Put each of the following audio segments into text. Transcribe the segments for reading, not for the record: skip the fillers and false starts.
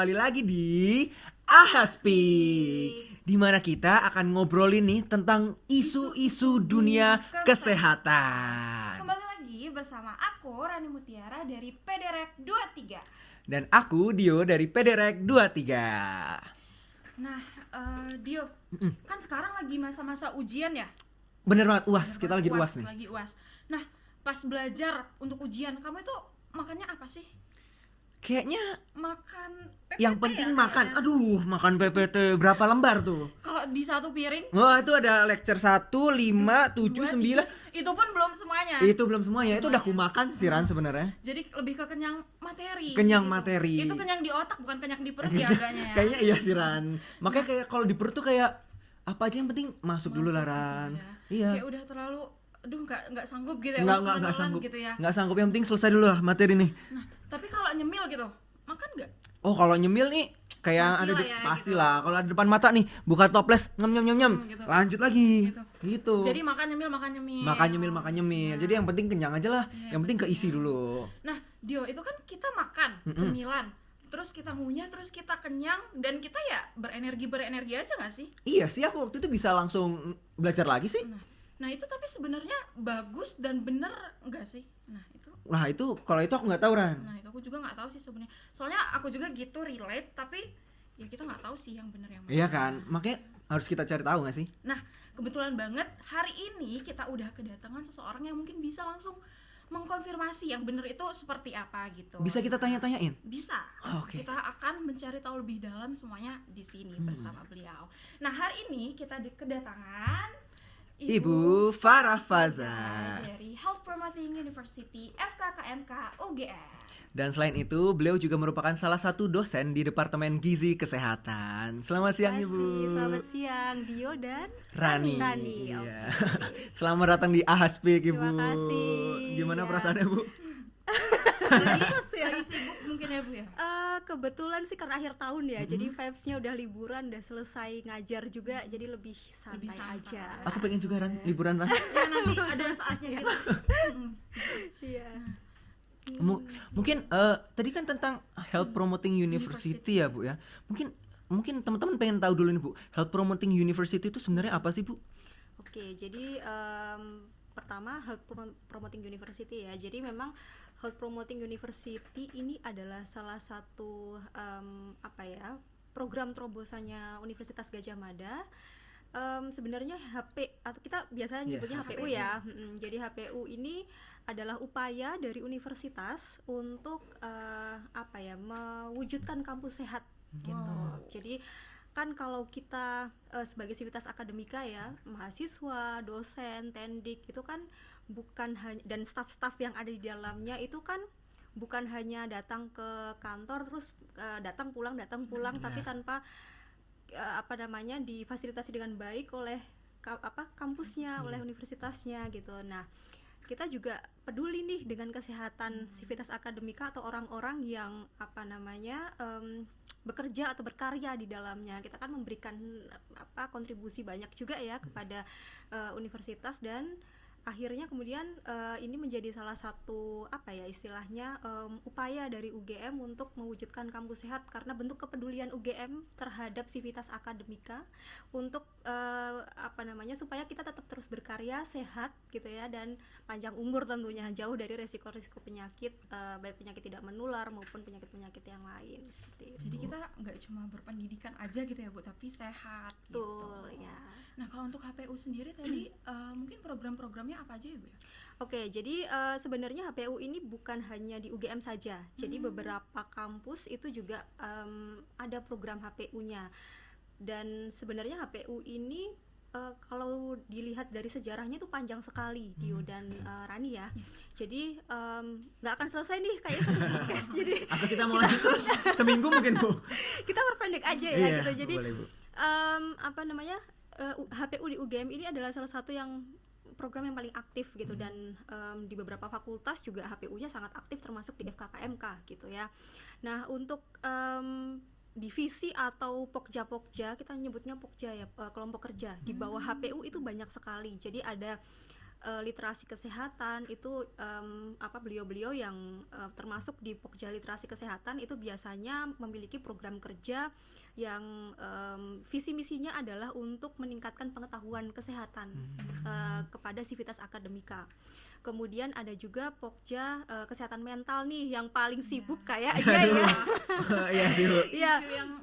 kembali lagi di Ahaspi, di mana kita akan ngobrolin nih tentang isu-isu dunia kesehatan. Kembali lagi bersama aku Rani Mutiara dari PDREK 23. Dan aku Dio dari PDREK 23. Nah, Dio, kan sekarang lagi masa-masa ujian ya? Bener banget, UAS, kita lagi UAS nih. Lagi UAS. Nah, pas belajar untuk ujian, kamu itu makannya apa sih? Kayaknya Makan PPT yang penting ya, makan. kayaknya. Aduh, makan PPT berapa lembar tuh? Kalau di satu piring Wah, itu ada lecture 1, 5, 7, 9. itu pun belum semuanya. Itu belum semuanya, itu udah kumakan sih Ran sebenarnya. Jadi lebih ke kenyang materi. Kenyang gitu. materi. Itu kenyang di otak, bukan kenyang di perut ya agaknya ya. Kayaknya iya sih Ran. Makanya kayak kalau di perut tuh kayak apa aja yang penting masuk dulu lah Ran. Gitu ya. Iya. Kayak udah terlalu nggak sanggup gitu ya. Nggak menelan sanggup. gitu ya. Nggak sanggup, yang penting selesai dulu lah materi nih. Nah, tapi kalau nyemil gitu, makan nggak? Oh, kalau nyemil nih kayak ada Pastilah ya, pastilah. Kalau ada depan mata nih, buka toples, nyem. Gitu. Lanjut lagi. Gitu. Gitu. Jadi makan nyemil. makan nyemil. Jadi yang penting kenyang aja lah. Iya, Yang penting keisi dulu. Nah, Dio, itu kan kita makan cemilan, terus kita ngunyah, terus kita kenyang, dan kita ya berenergi aja nggak sih? Iya sih, aku waktu itu bisa langsung belajar lagi sih. Nah itu tapi sebenarnya bagus dan bener nggak sih? Nah, itu kalau itu aku nggak tahu Ran. Nah itu aku juga nggak tahu sih sebenarnya. Soalnya aku juga gitu relate, tapi ya kita nggak tahu sih yang bener yang mana. Iya kan? Makanya harus kita cari tahu nggak sih? Nah, kebetulan banget hari ini kita udah kedatangan seseorang yang mungkin bisa langsung mengkonfirmasi yang bener itu seperti apa gitu. Bisa kita tanya-tanyain? Bisa. Oh, oke. Kita akan mencari tahu lebih dalam semuanya di sini bersama beliau. Nah, hari ini kita kedatangan Ibu Farah Faza. dari Health Promoting University FKKMK UGM. Dan selain itu, beliau juga merupakan salah satu dosen di Departemen Gizi Kesehatan. Selamat siang Ibu. Selamat siang Dio dan Rani. Iya. Selamat datang di Ahaspik Ibu. Terima kasih. Gimana Ya. perasaannya Bu? Lagi sibuk mungkin ya Bu ya? Kebetulan sih karena akhir tahun ya, jadi vibes-nya udah liburan, udah selesai ngajar juga, jadi lebih santai aja. Aku pengen juga Ran, liburan Ran. Ya nanti ada saatnya gitu. Iya. Mungkin tadi kan tentang Health Promoting University ya Bu ya. Mungkin teman-teman pengen tahu dulu nih Bu, Health Promoting University itu sebenarnya apa sih Bu? Oke, jadi pertama Health Promoting University ya. Jadi memang Health Promoting University ini adalah salah satu program terobosannya Universitas Gadjah Mada. Sebenarnya HP atau kita biasanya nyebutnya HPU ya. Jadi HPU ini adalah upaya dari universitas untuk mewujudkan kampus sehat gitu. Jadi kan kalau kita sebagai sivitas akademika ya, mahasiswa, dosen, tendik itu kan bukan hanya, dan staf-staf yang ada di dalamnya itu kan bukan hanya datang ke kantor terus datang pulang tapi tanpa difasilitasi dengan baik oleh kampusnya, oleh universitasnya gitu. Nah, kita juga peduli nih dengan kesehatan sivitas akademika atau orang-orang yang bekerja atau berkarya di dalamnya. Kita kan memberikan kontribusi banyak juga ya kepada universitas, dan akhirnya kemudian ini menjadi salah satu upaya dari UGM untuk mewujudkan kampus sehat, karena bentuk kepedulian UGM terhadap sivitas akademika untuk supaya kita tetap terus berkarya, sehat gitu ya, dan panjang umur tentunya, jauh dari resiko-resiko penyakit, baik penyakit tidak menular maupun penyakit-penyakit yang lain seperti itu. Jadi kita nggak cuma berpendidikan aja gitu ya Bu, tapi sehat. Betul gitu. ya. Nah, kalau untuk HPU sendiri tadi mungkin program-programnya apa aja ya Bu ya? Oke, jadi sebenarnya HPU ini bukan hanya di UGM saja. Jadi beberapa kampus itu juga ada program HPU-nya. Dan sebenarnya HPU ini kalau dilihat dari sejarahnya itu panjang sekali, Dio dan Rani ya. Jadi nggak akan selesai nih kayak satu podcast. Jadi Atau kita mau lanjut terus seminggu mungkin Bu? kita perpendek aja ya Iya, gitu. Jadi boleh, Bu. HPU di UGM ini adalah salah satu yang program yang paling aktif gitu, dan di beberapa fakultas juga HPU-nya sangat aktif, termasuk di FKKMK gitu ya. Nah, untuk divisi atau pokja, kita nyebutnya pokja ya, kelompok kerja di bawah HPU itu banyak sekali. Jadi ada literasi kesehatan itu beliau-beliau yang termasuk di Pokja Literasi Kesehatan itu biasanya memiliki program kerja yang visi misinya adalah untuk meningkatkan pengetahuan kesehatan kepada sivitas akademika. Kemudian ada juga Pokja Kesehatan Mental nih yang paling sibuk kayaknya ya. Iya sih Bu.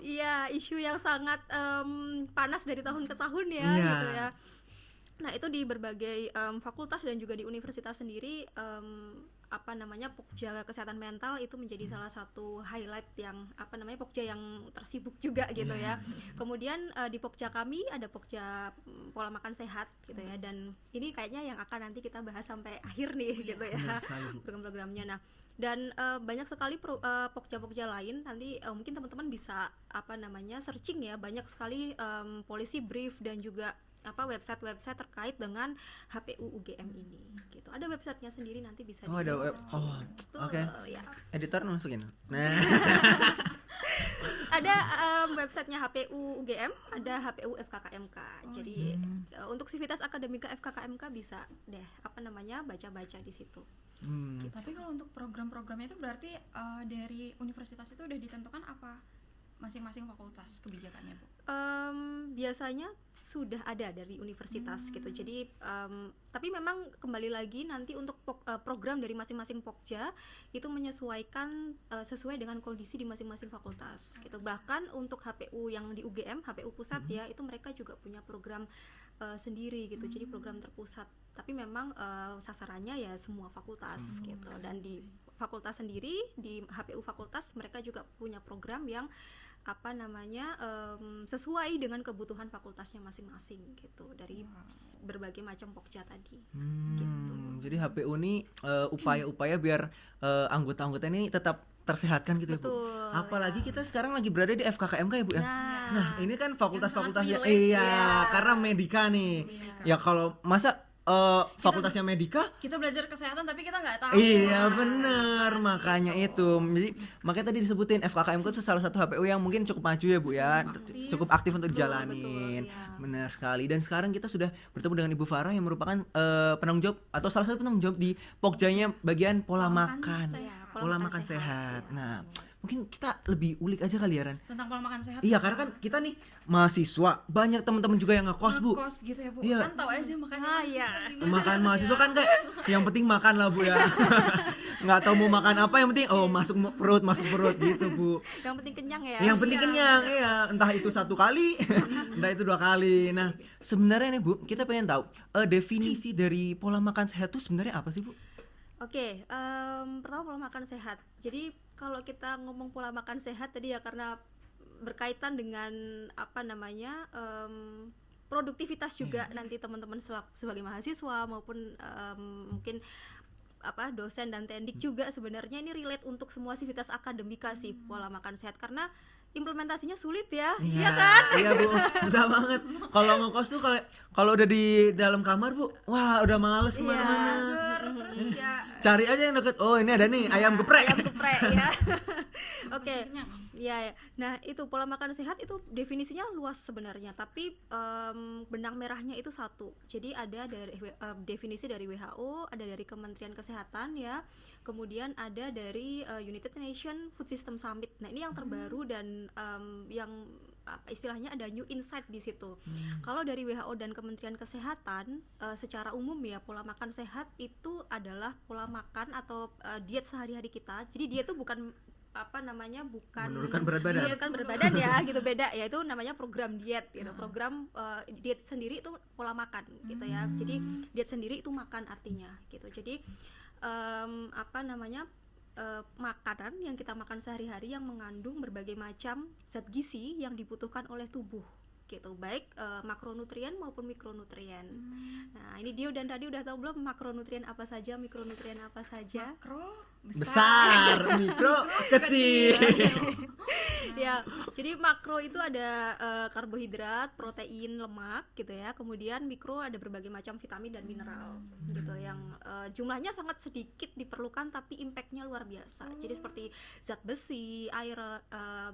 Iya, isu yang sangat panas dari tahun ke tahun ya Iya. gitu ya. Nah, itu di berbagai fakultas dan juga di universitas sendiri Pokja Kesehatan Mental itu menjadi salah satu highlight yang Pokja yang tersibuk juga gitu ya. Kemudian di Pokja kami ada Pokja Pola Makan Sehat gitu ya, dan ini kayaknya yang akan nanti kita bahas sampai akhir nih gitu ya. Benar sekali, Bu. Program-programnya. Nah, dan banyak sekali Pokja-Pokja lain nanti mungkin teman-teman bisa searching ya, banyak sekali policy brief dan juga website-website terkait dengan HPU UGM ini gitu. Ada websitenya sendiri, nanti bisa ada web. searching. Oke. Ya. Editor masukin. Nah. Ada websitenya HPU UGM, ada HPU FKKMK. Jadi untuk Sivitas Akademika FKKMK bisa deh baca-baca di situ. Tapi kalau untuk program-programnya itu berarti dari universitas itu udah ditentukan apa masing-masing fakultas kebijakannya, Bu? Biasanya sudah ada dari universitas gitu. Jadi tapi memang kembali lagi nanti untuk program dari masing-masing Pokja itu menyesuaikan sesuai dengan kondisi di masing-masing fakultas gitu. Bahkan untuk HPU yang di UGM, HPU pusat ya, itu mereka juga punya program sendiri gitu. Jadi program terpusat. Tapi memang sasarannya ya semua fakultas gitu. Dan di fakultas sendiri, di HPU fakultas mereka juga punya program yang sesuai dengan kebutuhan fakultasnya masing-masing gitu, dari berbagai macam Pokja tadi gitu. Jadi HPU ini upaya-upaya biar anggota-anggota ini tetap tersehatkan gitu. Betul, ya Bu. Apalagi kita sekarang lagi berada di FKKMK ya Bu ya. Nah, Ini kan fakultas-fakultasnya relate, karena Medika nih. Ya kalau masa fakultasnya Medika, Kita belajar kesehatan tapi kita nggak tahu. iya bener, makanya itu. Jadi makanya tadi disebutin FKKMK itu salah satu HPU yang mungkin cukup maju ya Bu ya, cukup aktif untuk dijalanin. Betul, ya. Benar sekali. Dan sekarang kita sudah bertemu dengan Ibu Farah yang merupakan penanggung jawab atau salah satu penanggung jawab di Pokjanya bagian pola makan, sehat. pola makan sehat. Nah, mungkin kita lebih ulik aja kali ya Ran. Tentang pola makan sehat. Iya, karena kan kita nih mahasiswa, banyak teman-teman juga yang ngekos Bu. Ngekos gitu ya, Bu. Iya. Kan tahu aja makanya iya. Makan mahasiswa kan kayak yang penting makan lah Bu ya. Nggak tahu mau makan apa, yang penting masuk perut gitu Bu. Yang penting kenyang ya. Yang penting kenyang ya, entah itu 1 kali, entah itu 2 kali. Nah, sebenarnya nih Bu, kita pengen tahu definisi dari pola makan sehat itu sebenarnya apa sih Bu? Oke, pertama pola makan sehat. Jadi kalau kita ngomong pola makan sehat tadi ya, karena berkaitan dengan produktivitas juga nanti teman-teman sebagai mahasiswa maupun mungkin dosen dan tendik juga, sebenarnya ini relate untuk semua sivitas akademika sih pola makan sehat, karena implementasinya sulit ya, iya kan? Iya Bu, susah banget. Kalau ngekos tuh kalau udah di dalam kamar Bu, wah udah males kemana-mana. Terus ya Cari aja yang deket. Oh ini ada nih ayam geprek. Ayam geprek ya. Oke. Ya. Nah, itu pola makan sehat itu definisinya luas sebenarnya, tapi benang merahnya itu satu. Jadi ada dari definisi dari WHO, ada dari Kementerian Kesehatan ya. Kemudian ada dari United Nations Food System Summit. Nah, ini yang terbaru dan yang istilahnya ada new insight di situ. Kalau dari WHO dan Kementerian Kesehatan secara umum ya, pola makan sehat itu adalah pola makan atau diet sehari-hari kita. Jadi diet itu bukan bukan menurunkan berat badan. menurunkan berat badan ya gitu, beda ya, itu namanya program diet gitu. Program diet sendiri itu pola makan gitu ya. Jadi diet sendiri itu makan artinya gitu. Jadi makanan yang kita makan sehari-hari yang mengandung berbagai macam zat gizi yang dibutuhkan oleh tubuh gitu, baik makronutrien maupun mikronutrien. Nah, ini Dio dan tadi udah tahu belum makronutrien apa saja, mikronutrien apa saja? makro Besar, mikro, kecil. Ya, jadi makro itu ada karbohidrat, protein, lemak gitu ya. Kemudian mikro ada berbagai macam vitamin dan mineral gitu yang jumlahnya sangat sedikit diperlukan tapi impactnya luar biasa. Jadi seperti zat besi, air,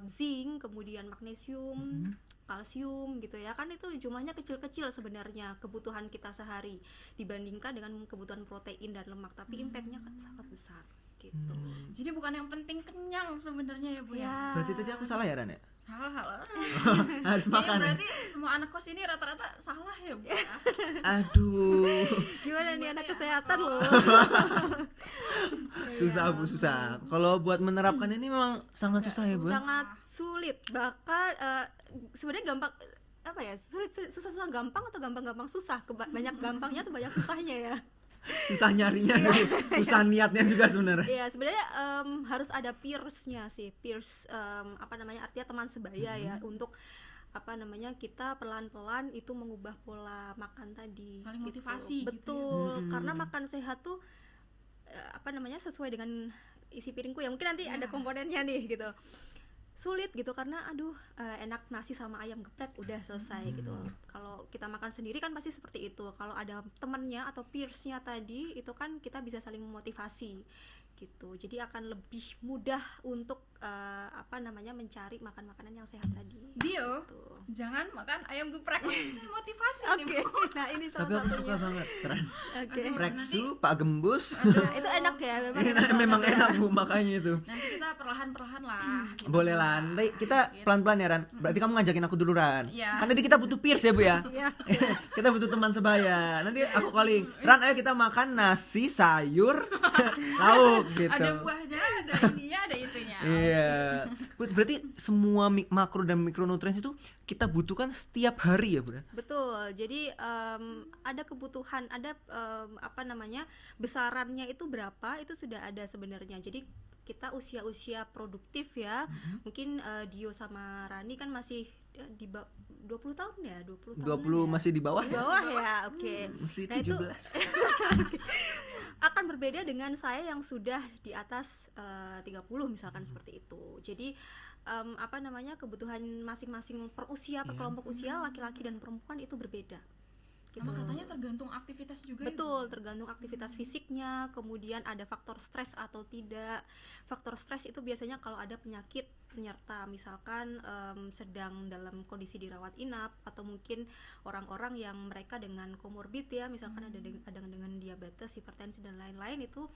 zinc, kemudian magnesium, kalsium gitu ya. Kan itu jumlahnya kecil-kecil sebenarnya kebutuhan kita sehari dibandingkan dengan kebutuhan protein dan lemak, tapi impactnya kan sangat besar gitu. Jadi bukan yang penting kenyang sebenarnya ya Bu ya. Ya. Berarti tadi aku salah ya, Ran ya? Salah. Harus Jadi makan. berarti semua anak kos ini rata-rata salah ya Bu. Aduh. Gimana nih anak ya? kesehatan loh. Susah Bu, susah. Kalau buat menerapkan ini memang sangat susah ya Bu. Sangat sulit, bahkan sebenarnya gampang apa ya, sulit susah gampang atau gampang susah. Banyak gampangnya atau banyak susahnya ya. Susah nyarinya dulu, susah niatnya juga sebenarnya. Iya, sebenarnya harus ada peersnya sih, peers apa namanya, artinya teman sebaya ya, untuk apa namanya, kita pelan-pelan itu mengubah pola makan tadi. Saling gitu. motivasi gitu ya. Betul, karena makan sehat tuh apa namanya, sesuai dengan isi piringku ya. Mungkin nanti ada komponennya nih gitu. Sulit gitu karena aduh enak nasi sama ayam geprek udah selesai gitu. Kalau kita makan sendiri kan pasti seperti itu. Kalau ada temennya atau peersnya tadi itu kan kita bisa saling memotivasi gitu. Jadi akan lebih mudah untuk apa namanya, mencari makan makanan yang sehat tadi. Dio, Gitu. jangan makan ayam geprek. Saya motivasi nih Oke, Bu. nah ini Tapi salah aku suka satunya. banget, Ran. Oke. Preksu, Pak Gembus. Nah, itu enak ya, memang enak Memang banget ya. enak Bu, makanya itu. Nanti kita perlahan-perlahan lah. Kita Boleh lah, nanti kita pelan-pelan ya Ran. Berarti kamu ngajakin aku dulu Ran. Iya. Kan tadi kita butuh peers ya Bu ya. Iya. Kita butuh teman sebaya. Nanti aku calling, Ran ayo kita makan nasi, sayur, lauk gitu. Ada buahnya, ada ininya, ada itunya. Iya. Bu, berarti semua makro dan mikronutrien itu kita butuhkan setiap hari ya Bu. Betul. Jadi ada kebutuhan, ada apa namanya, besarannya itu berapa itu sudah ada sebenarnya. Jadi kita usia-usia produktif ya. Mungkin Dio sama Rani kan masih di 20 tahun ya, 20 tahun. 20 masih di bawah di ya? bawah ya. Oke. Masih Nah, itu 17. akan berbeda dengan saya yang sudah di atas 30 misalkan seperti itu. Jadi apa namanya, kebutuhan masing-masing per usia, per kelompok usia, laki-laki dan perempuan itu berbeda. Gitu. Sama katanya tergantung aktivitas juga. Betul, tergantung aktivitas fisiknya, kemudian ada faktor stres atau tidak. Faktor stres itu biasanya kalau ada penyakit penyerta, misalkan sedang dalam kondisi dirawat inap, atau mungkin orang-orang yang mereka dengan komorbid ya, misalkan ada dengan diabetes, hipertensi dan lain-lain, itu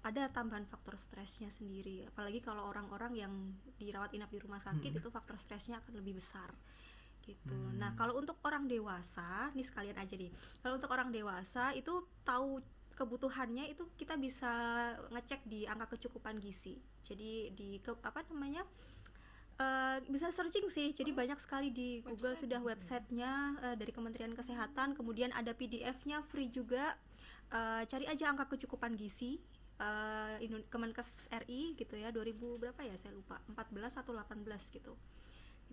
ada tambahan faktor stresnya sendiri. Apalagi kalau orang-orang yang dirawat inap di rumah sakit, itu faktor stresnya akan lebih besar gitu. Nah, kalau untuk orang dewasa, nih sekalian aja nih. Kalau untuk orang dewasa itu tahu kebutuhannya, itu kita bisa ngecek di angka kecukupan gizi. Jadi di apa namanya, bisa searching sih. Jadi banyak sekali di Google sudah websitenya dari Kementerian Kesehatan. Kemudian ada PDF-nya free juga. Cari aja angka kecukupan gizi Kemenkes RI gitu ya, 2000 berapa ya saya lupa, 14 atau 18 gitu.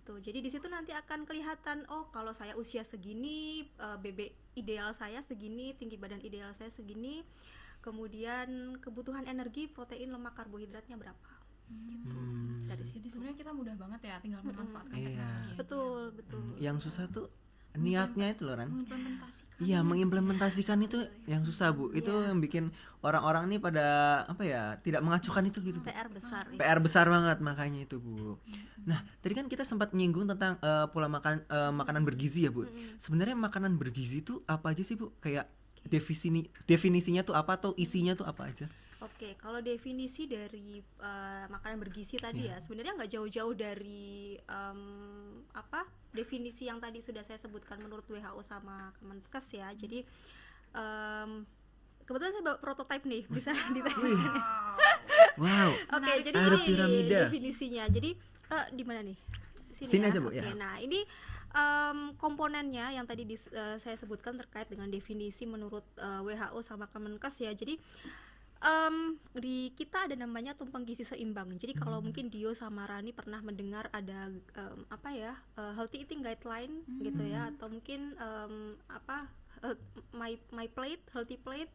Jadi di situ nanti akan kelihatan, oh kalau saya usia segini, BB ideal saya segini, tinggi badan ideal saya segini, kemudian kebutuhan energi, protein, lemak, karbohidratnya berapa gitu. Dari situ. Jadi sebenarnya kita mudah banget ya, tinggal memanfaatkan Iya. teknologi aja. Betul. Yang susah tuh niatnya itu loh Ran. Mengimplementasikan. Iya, mengimplementasikan itu yang susah Bu. Itu yang bikin orang-orang nih pada apa ya, tidak mengacukan itu gitu. PR besar. PR besar banget makanya itu Bu. Nah, tadi kan kita sempat nyinggung tentang pola makan makanan bergizi ya Bu. Sebenarnya makanan bergizi itu apa aja sih Bu? Kayak definisinya tuh apa, atau isinya tuh apa aja? Oke, kalau definisi dari makanan bergizi tadi ya, sebenarnya nggak jauh-jauh dari apa definisi yang tadi sudah saya sebutkan menurut WHO sama Kemenkes ya. Jadi kebetulan saya bawa prototipe nih, bisa ditanyakan. Wow. Oke, jadi Ada ini piramida. definisinya. Jadi di mana nih? Sini ya? aja, Bu, Oke, ya. nah ini komponennya yang tadi saya sebutkan terkait dengan definisi menurut WHO sama Kemenkes ya. Jadi di kita ada namanya tumpeng gizi seimbang. Jadi kalau mungkin Dio sama Rani pernah mendengar ada apa ya, healthy eating guideline gitu ya, atau mungkin apa my plate, healthy plate,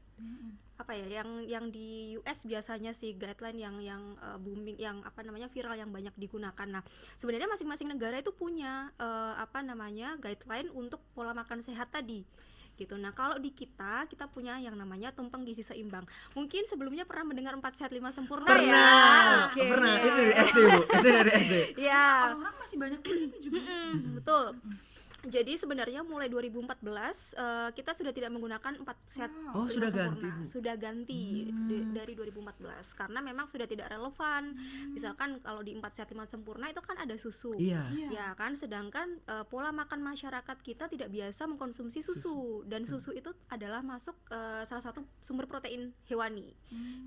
apa ya, yang di US biasanya sih guideline yang booming, yang apa namanya viral, yang banyak digunakan. Nah sebenarnya masing-masing negara itu punya apa namanya guideline untuk pola makan sehat tadi gitu. Nah kalau di kita punya yang namanya tumpeng gizi seimbang. Mungkin sebelumnya pernah mendengar 4 sehat 5 sempurna ya? Oke. Pernah, itu dari SD Bu, itu dari SD. Ya. Orang masih banyak itu juga. Betul. Jadi sebenarnya mulai 2014 kita sudah tidak menggunakan 4 sehat Oh, 5 sudah sempurna. ganti, Bu. Sudah ganti dari 2014 karena memang sudah tidak relevan. Misalkan kalau di 4 sehat 5 sempurna itu kan ada susu. Iya. Ya kan, sedangkan pola makan masyarakat kita tidak biasa mengkonsumsi susu, dan susu itu adalah masuk salah satu sumber protein hewani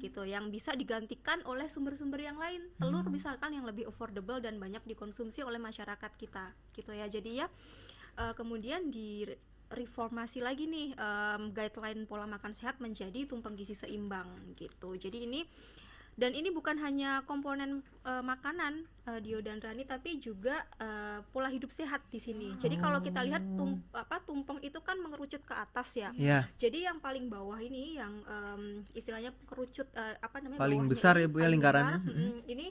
gitu, yang bisa digantikan oleh sumber-sumber yang lain. Telur misalkan yang lebih affordable dan banyak dikonsumsi oleh masyarakat kita gitu ya. Jadi ya kemudian di reformasi lagi nih guideline pola makan sehat menjadi tumpeng gizi seimbang gitu. Jadi ini bukan hanya komponen makanan Dio dan Rani, tapi juga pola hidup sehat di sini. Jadi kalau kita lihat tumpeng itu kan mengerucut ke atas ya. Iya. Jadi yang paling bawah ini yang istilahnya kerucut apa namanya, Paling bawahnya besar ini, ya Bu ya paling lingkarannya. besar, ini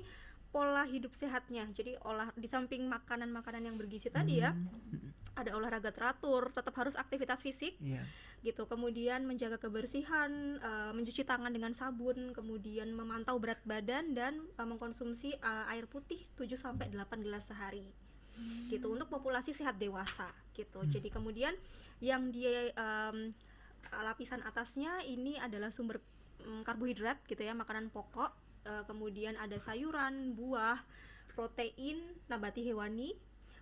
pola hidup sehatnya. Jadi di samping makanan-makanan yang bergizi tadi ya, ada olahraga teratur, tetap harus aktivitas fisik. Iya. Gitu. Kemudian menjaga kebersihan, mencuci tangan dengan sabun, kemudian memantau berat badan dan mengkonsumsi air putih 7 sampai 8 gelas sehari. Gitu untuk populasi sehat dewasa gitu. Jadi kemudian yang dia lapisan atasnya ini adalah sumber karbohidrat gitu ya, makanan pokok. Kemudian ada sayuran, buah, protein nabati hewani.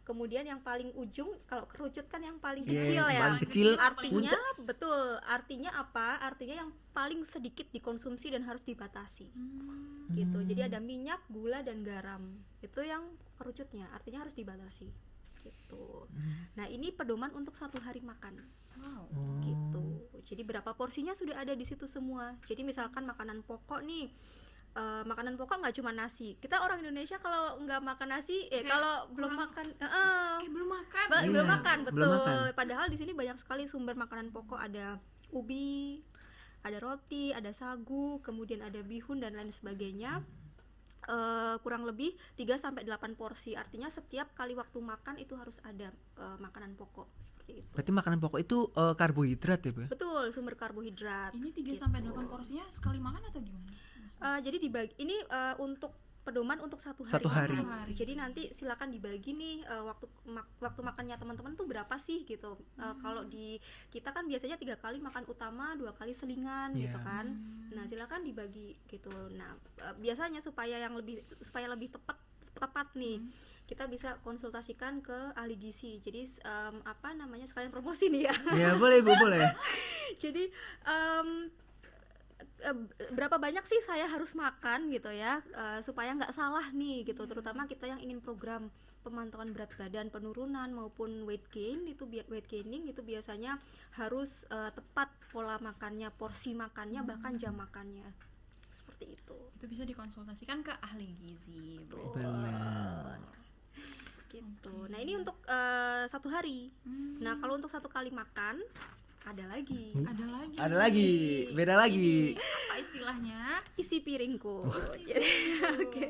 Kemudian yang paling ujung, kalau kerucut kan yang paling kecil ya. Paling kecil, Artinya puncak. betul. Artinya apa? Artinya yang paling sedikit dikonsumsi dan harus dibatasi. Gitu. Jadi ada minyak, gula dan garam. Itu yang kerucutnya. Artinya harus dibatasi. Gitu. Nah, ini pedoman untuk 1 hari makan. Wow. Gitu. Jadi berapa porsinya sudah ada di situ semua. Jadi misalkan makanan pokok nih, makanan pokok nggak cuma nasi. Kita orang Indonesia kalau nggak makan nasi, kalau belum makan, Kayak belum makan. belum makan, betul. belum makan. Padahal di sini banyak sekali sumber makanan pokok, ada ubi, ada roti, ada sagu, kemudian ada bihun dan lain sebagainya. Kurang lebih 3-8 porsi. Artinya setiap kali waktu makan itu harus ada makanan pokok seperti itu. Berarti makanan pokok itu karbohidrat ya Bu ya? Betul, sumber karbohidrat. Ini 3-8 porsinya sekali makan atau gimana? Jadi dibagi ini untuk pedoman untuk 1 hari. Satu hari. makan. Jadi nanti silakan dibagi nih waktu makannya teman-teman tuh berapa sih gitu. Kalau di kita kan biasanya 3 kali makan utama, 2 kali selingan gitu kan. Nah silakan dibagi gitu. Nah biasanya supaya lebih tepat nih, kita bisa konsultasikan ke ahli gizi. Jadi apa namanya, sekalian promosi nih ya. Ya boleh Bu, boleh. Jadi berapa banyak sih saya harus makan gitu ya, supaya nggak salah nih gitu, terutama kita yang ingin program pemantauan berat badan, penurunan maupun weight gaining itu biasanya harus tepat pola makannya, porsi makannya, bahkan jam makannya seperti itu. Itu bisa dikonsultasikan ke ahli gizi. Benar. Gitu. Nah ini untuk 1 hari. Nah kalau untuk 1 kali makan ada lagi. Ada lagi. Ada lagi, beda lagi. Apa istilahnya? Isi piringku. Jadi oke.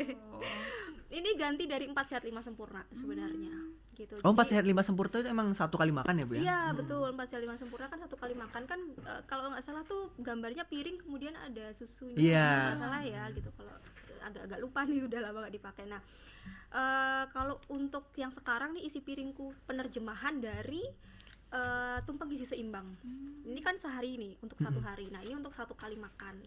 Ini ganti dari 4 sehat 5 sempurna sebenarnya. Gitu. Oh, 4 Jadi- sehat 5 sempurna itu emang 1 kali makan ya Bu ya? Iya betul, 4 sehat 5 sempurna kan 1 kali makan kan, kalau nggak salah tuh gambarnya piring kemudian ada susunya. Iya. Nggak salah ya gitu, kalau agak lupa nih, udah lama nggak dipakai. Nah kalau untuk yang sekarang nih, isi piringku penerjemahan dari tumpeng gizi seimbang. Ini kan sehari ini untuk 1 hari. Nah ini untuk 1 kali makan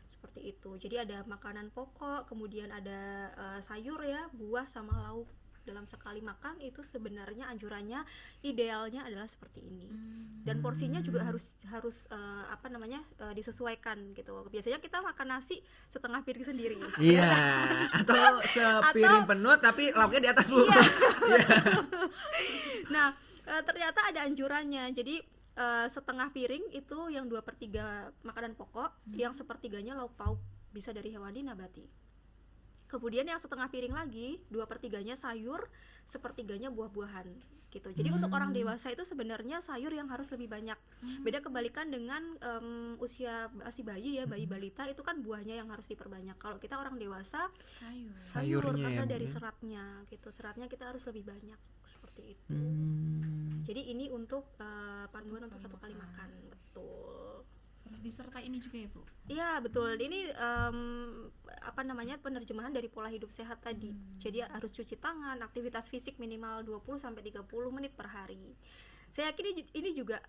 seperti itu. Jadi ada makanan pokok, kemudian ada sayur ya, buah sama lauk dalam sekali makan. Itu sebenarnya anjurannya, idealnya adalah seperti ini. Dan porsinya juga harus disesuaikan gitu. Biasanya kita makan nasi setengah piring sendiri. Iya, atau sepiring penuh tapi lauknya di atas Bu. Iya. Nah ternyata ada anjurannya. Jadi setengah piring itu yang 2/3 makanan pokok, yang 1/3 lauk pauk, bisa dari hewani nabati Kemudian yang setengah piring lagi 2/3-nya sayur, 1/3-nya buah-buahan gitu. Jadi untuk orang dewasa itu sebenarnya sayur yang harus lebih banyak. Beda kebalikan dengan usia masih bayi ya, bayi balita itu kan buahnya yang harus diperbanyak. Kalau kita orang dewasa Sayur. sayur Sayurnya karena ya, Bu, dari ya. seratnya gitu. Seratnya kita harus lebih banyak seperti itu. Jadi ini untuk panduan untuk satu kali makan. Betul. Harus disertai ini juga ya Bu. Iya betul. Ini penerjemahan dari pola hidup sehat tadi. Jadi harus cuci tangan, aktivitas fisik minimal 20-30 menit per hari. Saya yakin ini juga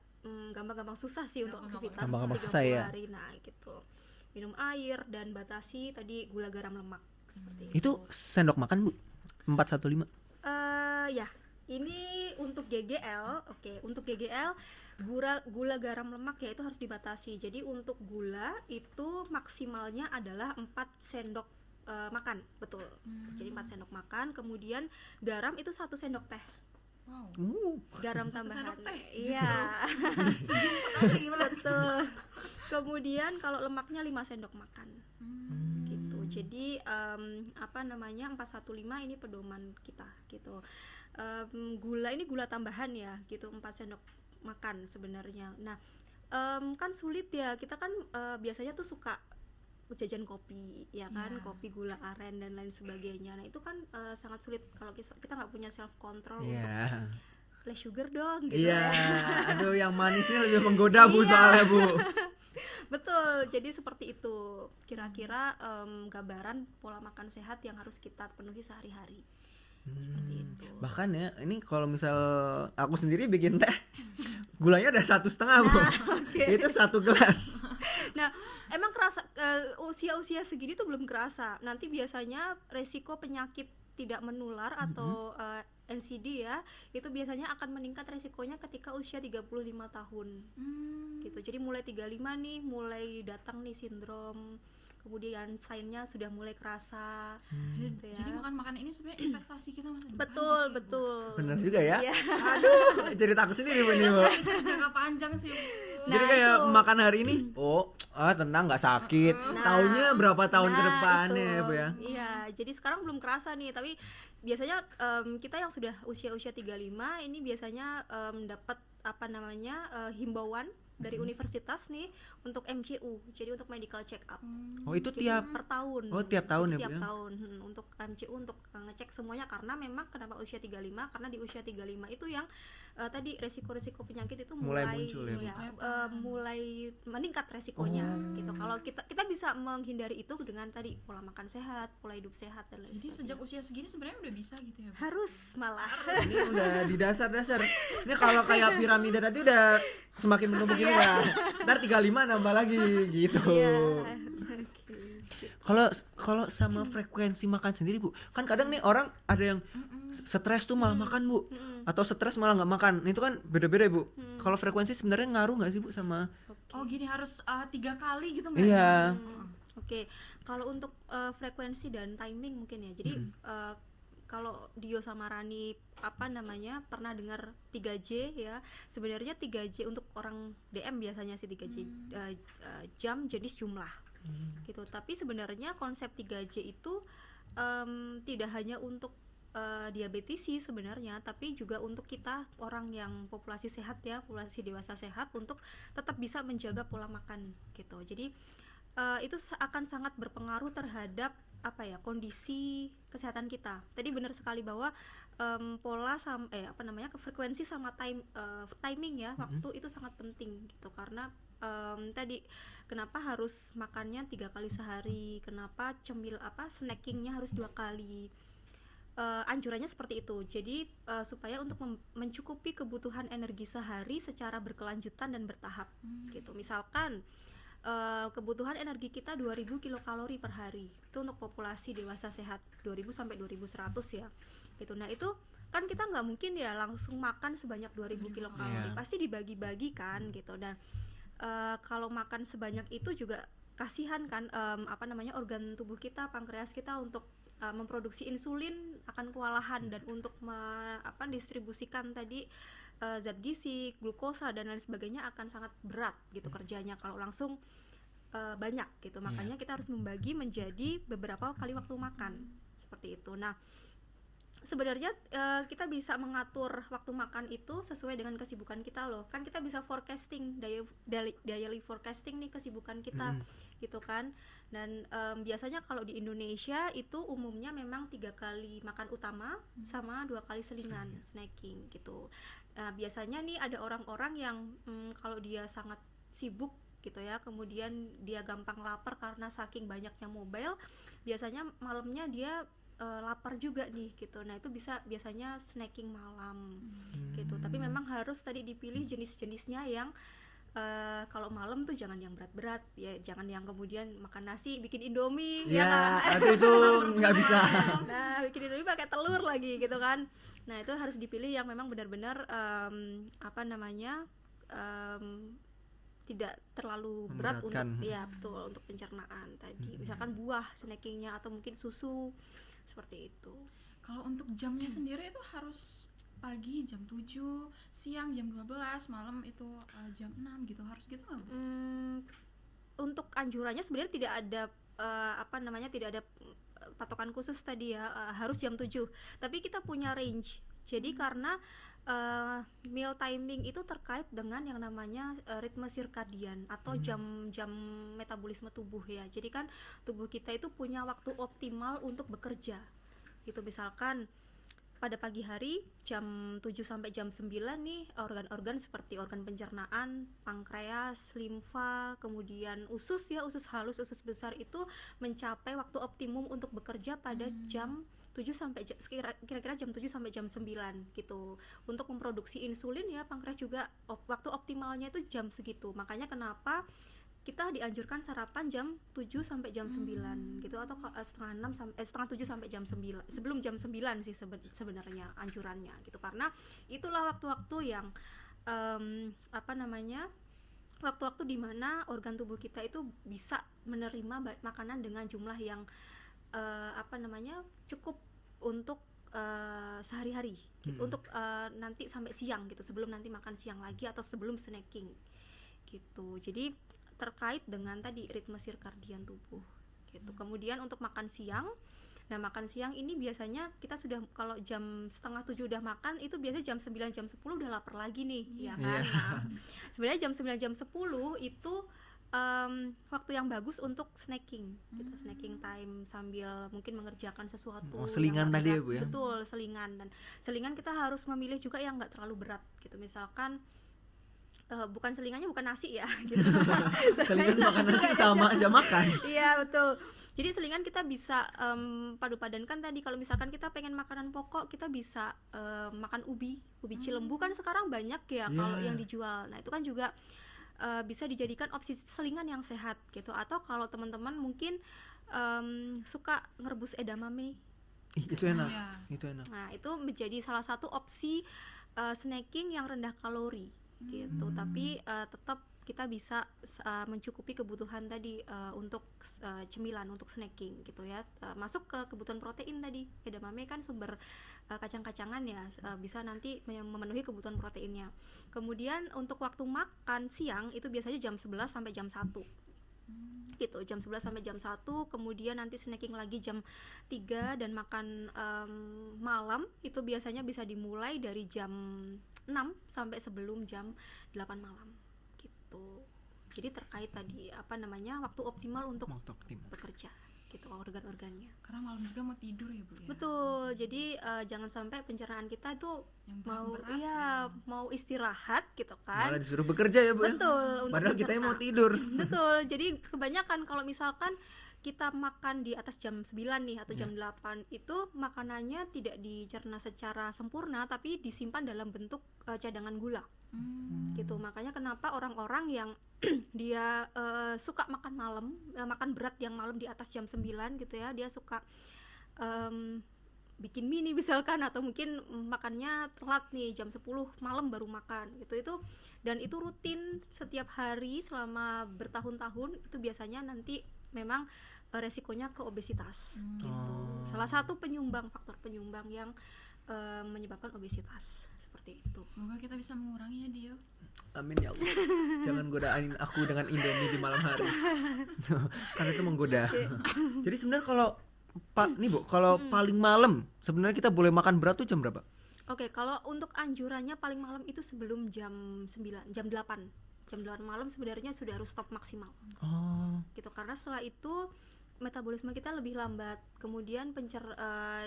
gampang-gampang susah sih untuk aktivitas Gampang-gampang 30 susah ya. hari. Nah gitu. Minum air dan batasi tadi gula garam lemak seperti Itu sendok makan Bu 415. Ya, ini untuk GGL. Oke, untuk GGL gula garam lemak ya itu harus dibatasi. Jadi untuk gula itu maksimalnya adalah 4 sendok makan, betul. Jadi 4 sendok makan, kemudian garam itu 1 sendok teh. Wow. Garam Satu tambahan. sendok teh, Iya. Sejumput aja gimana? Betul. Kemudian kalau lemaknya 5 sendok makan. Gitu. Jadi 415 ini pedoman kita gitu. Gula ini gula tambahan ya gitu, 4 sendok makan sebenarnya. Nah, kan sulit ya, kita kan biasanya tuh suka jajan kopi ya kan, Iya. kopi gula aren dan lain sebagainya. Nah itu kan sangat sulit kalau kita nggak punya self control untuk Iya. less sugar dong gitu Iya, ya. aduh yang manisnya lebih menggoda Bu soalnya Bu. Betul, jadi seperti itu kira-kira gambaran pola makan sehat yang harus kita penuhi sehari-hari. Seperti itu. Bahkan ya, ini kalau misal aku sendiri bikin teh, gulanya udah 1,5 Bu. Itu 1 gelas. Nah, emang kerasa usia-usia segini tuh belum kerasa. Nanti biasanya resiko penyakit tidak menular atau NCD ya, itu biasanya akan meningkat resikonya ketika usia 35 tahun. Gitu. Jadi mulai 35 nih mulai datang nih sindrom, kemudian sign-nya sudah mulai kerasa. Gitu ya. Jadi makan ini sebenarnya investasi kita masa depan. Betul, gitu ya, Bu. betul. Bener juga ya. Iya. Aduh, jadi takut sendiri Bu nih Bu. Itu jangka panjang sih Bu. Jadi Nah, kayak itu. makan hari ini, tenang nggak sakit. Nah, Taunya berapa tahun ke nah, depannya itu. ya Bu ya. Iya, jadi sekarang belum kerasa nih, tapi biasanya kita yang sudah usia-usia 35 ini biasanya dapat himbauan dari universitas nih untuk MCU, jadi untuk medical check up. Oh, itu Gitu, tiap per tahun. Oh, tiap tahun ya, Bu, Tiap ya? tahun untuk MCU untuk ngecek semuanya, karena memang kenapa usia 35? Karena di usia 35 itu yang tadi resiko-resiko penyakit itu Mulai mulai muncul ya, Bu? mulai meningkat resikonya gitu. Kalau kita bisa menghindari itu dengan tadi pola makan sehat, pola hidup sehat dan lain Jadi sebagainya. sejak usia segini sebenarnya udah bisa gitu ya Bu. Harus malah. Ini udah di dasar-dasar. Ini kalau kayak piramida tadi udah semakin bertumbuh gini lah. Ntar 35 nambah lagi gitu. Iya. Kalau sama frekuensi makan sendiri Bu, kan kadang nih orang ada yang stres tuh malah makan Bu, atau stres malah nggak makan. Itu kan beda-beda Bu. Kalau frekuensi sebenarnya ngaruh nggak sih Bu sama? Oh gini harus 3 kali gitu nggak? Iya. Oke, kalau untuk frekuensi dan timing mungkin ya. Jadi kalau Dio sama Rani pernah dengar 3J ya. Sebenarnya 3J untuk orang DM biasanya sih 3J jam, jenis, jumlah. Gitu. Tapi sebenarnya konsep 3J itu tidak hanya untuk diabetes sih sebenarnya, tapi juga untuk kita orang yang populasi sehat ya, populasi dewasa sehat, untuk tetap bisa menjaga pola makan gitu. Jadi itu akan sangat berpengaruh terhadap kondisi kesehatan kita. Tadi benar sekali bahwa pola sama frekuensi sama timing ya, waktu itu sangat penting gitu. Karena tadi kenapa harus makannya 3 kali sehari, kenapa snackingnya harus 2 kali. Anjurannya seperti itu. Jadi supaya untuk mencukupi kebutuhan energi sehari secara berkelanjutan dan bertahap gitu. Misalkan kebutuhan energi kita 2000 kilokalori per hari. Itu untuk populasi dewasa sehat 2000 sampai 2100 ya. Gitu. Nah, itu kan kita nggak mungkin ya langsung makan sebanyak 2000 kilokalori. Iya. Pasti dibagi-bagi kan gitu. Dan kalau makan sebanyak itu juga kasihan kan organ tubuh kita, pankreas kita untuk memproduksi insulin akan kewalahan, dan untuk distribusikan tadi zat gizi, glukosa dan lain sebagainya akan sangat berat gitu kerjanya kalau langsung banyak gitu. Makanya kita harus membagi menjadi beberapa kali waktu makan seperti itu. Nah, sebenarnya kita bisa mengatur waktu makan itu sesuai dengan kesibukan kita loh. Kan kita bisa forecasting, daily forecasting nih kesibukan kita gitu kan. Dan biasanya kalau di Indonesia itu umumnya memang 3 kali makan utama sama 2 kali selingan snacking gitu. Nah, biasanya nih ada orang-orang yang kalau dia sangat sibuk gitu ya, kemudian dia gampang lapar karena saking banyaknya mobile, biasanya malamnya dia lapar juga nih gitu. Nah, itu biasanya snacking malam gitu. Tapi memang harus tadi dipilih jenis-jenisnya yang kalau malam tuh jangan yang berat-berat ya, jangan yang kemudian makan nasi bikin indomie Ya, kan? aduh itu nggak bisa. Nah, bikin indomie pakai telur lagi gitu kan. Nah, itu harus dipilih yang memang benar-benar apa namanya tidak terlalu berat Memberatkan. untuk ya betul untuk pencernaan tadi. Misalkan buah snackingnya atau mungkin susu seperti itu. Kalau untuk jamnya sendiri itu harus pagi jam 7, siang jam 12, malam itu jam 6 gitu, harus gitu nggak Bu? Untuk anjurannya sebenarnya tidak ada apa namanya, tidak ada patokan khusus tadi ya, harus jam 7. Tapi kita punya range. Jadi karena meal timing itu terkait dengan yang namanya ritme sirkadian atau jam-jam metabolisme tubuh ya. Jadi kan tubuh kita itu punya waktu optimal untuk bekerja. Gitu, misalkan pada pagi hari jam 7 sampai jam 9 nih organ-organ seperti organ pencernaan, pankreas, limfa, kemudian usus ya, usus halus, usus besar itu mencapai waktu optimum untuk bekerja pada jam 7 sampai kira-kira jam 7 sampai jam 9 gitu. Untuk memproduksi insulin ya, pankreas juga waktu optimalnya itu jam segitu. Makanya kenapa kita dianjurkan sarapan jam 7 sampai jam 9 gitu, atau setengah 7 sampai jam 9, sebelum jam 9 sih sebenarnya anjurannya gitu. Karena itulah waktu-waktu yang apa namanya, waktu-waktu di mana organ tubuh kita itu bisa menerima makanan dengan jumlah yang apa namanya cukup untuk sehari-hari gitu, untuk nanti sampai siang gitu, sebelum nanti makan siang lagi atau sebelum snacking gitu. Jadi terkait dengan tadi ritme sirkadian tubuh gitu. Kemudian untuk makan siang, nah makan siang ini biasanya kita sudah, kalau jam setengah 7 udah makan, itu biasanya jam 9 jam 10 udah lapar lagi nih ya kan. Nah, sebenarnya jam 9 jam 10 itu waktu yang bagus untuk snacking gitu, snacking time sambil mungkin mengerjakan sesuatu. Selingan tadi ya Bu ya. Betul, selingan. Dan selingan kita harus memilih juga yang nggak terlalu berat gitu. Misalkan bukan selingannya bukan nasi ya gitu. Selingan makan nasi sama aja makan. Iya betul. Jadi selingan kita bisa padu-padankan tadi. Kalau misalkan kita pengen makanan pokok, kita bisa makan ubi cilembu kan sekarang banyak ya kalau yang dijual. Nah, itu kan juga bisa dijadikan opsi selingan yang sehat gitu. Atau kalau teman-teman mungkin suka ngerebus edamame. Itu enak. Itu enak. Nah, itu menjadi salah satu opsi snacking yang rendah kalori gitu. Tapi tetap kita bisa mencukupi kebutuhan tadi untuk cemilan, untuk snacking gitu ya. Masuk ke kebutuhan protein tadi. Edamame kan sumber kacang-kacangan ya, bisa nanti memenuhi kebutuhan proteinnya. Kemudian untuk waktu makan siang itu biasanya jam 11 sampai jam 1 gitu, jam 11 sampai jam 1, kemudian nanti snacking lagi jam 3, dan makan malam itu biasanya bisa dimulai dari jam 6 sampai sebelum jam 8 malam gitu. Jadi terkait tadi apa namanya waktu optimal untuk bekerja gitu, organ-organnya. Karena malam juga mau tidur ya Bu ya. Betul. Jadi jangan sampai pencernaan kita itu Yang mau berat-berat mau istirahat gitu kan. Malah disuruh bekerja ya Bu. Betul, untuk Padahal kita mencerna. mau tidur. Betul. Jadi kebanyakan kalau misalkan kita makan di atas jam 9 nih atau jam 8 itu makanannya tidak dicerna secara sempurna, tapi disimpan dalam bentuk cadangan gula. Gitu. Makanya kenapa orang-orang yang dia suka makan malam, makan berat yang malam di atas jam 9 gitu ya, dia suka bikin mie misalkan, atau mungkin makannya telat nih jam 10 malam baru makan gitu. Dan itu rutin setiap hari selama bertahun-tahun, itu biasanya nanti memang resikonya ke obesitas gitu. Salah satu faktor penyumbang yang menyebabkan obesitas seperti itu. Semoga kita bisa menguranginya, Dio. Amin ya Allah. Jangan godain aku dengan Indomie di malam hari. Karena itu menggoda. Jadi sebenarnya kalau nih Bu, kalau paling malam sebenarnya kita boleh makan berat tuh jam berapa? Oke, kalau untuk anjurannya paling malam itu sebelum jam 9, jam 8. Jam 8 malam sebenarnya sudah harus stop maksimal. Oh. Gitu, karena setelah itu metabolisme kita lebih lambat. Kemudian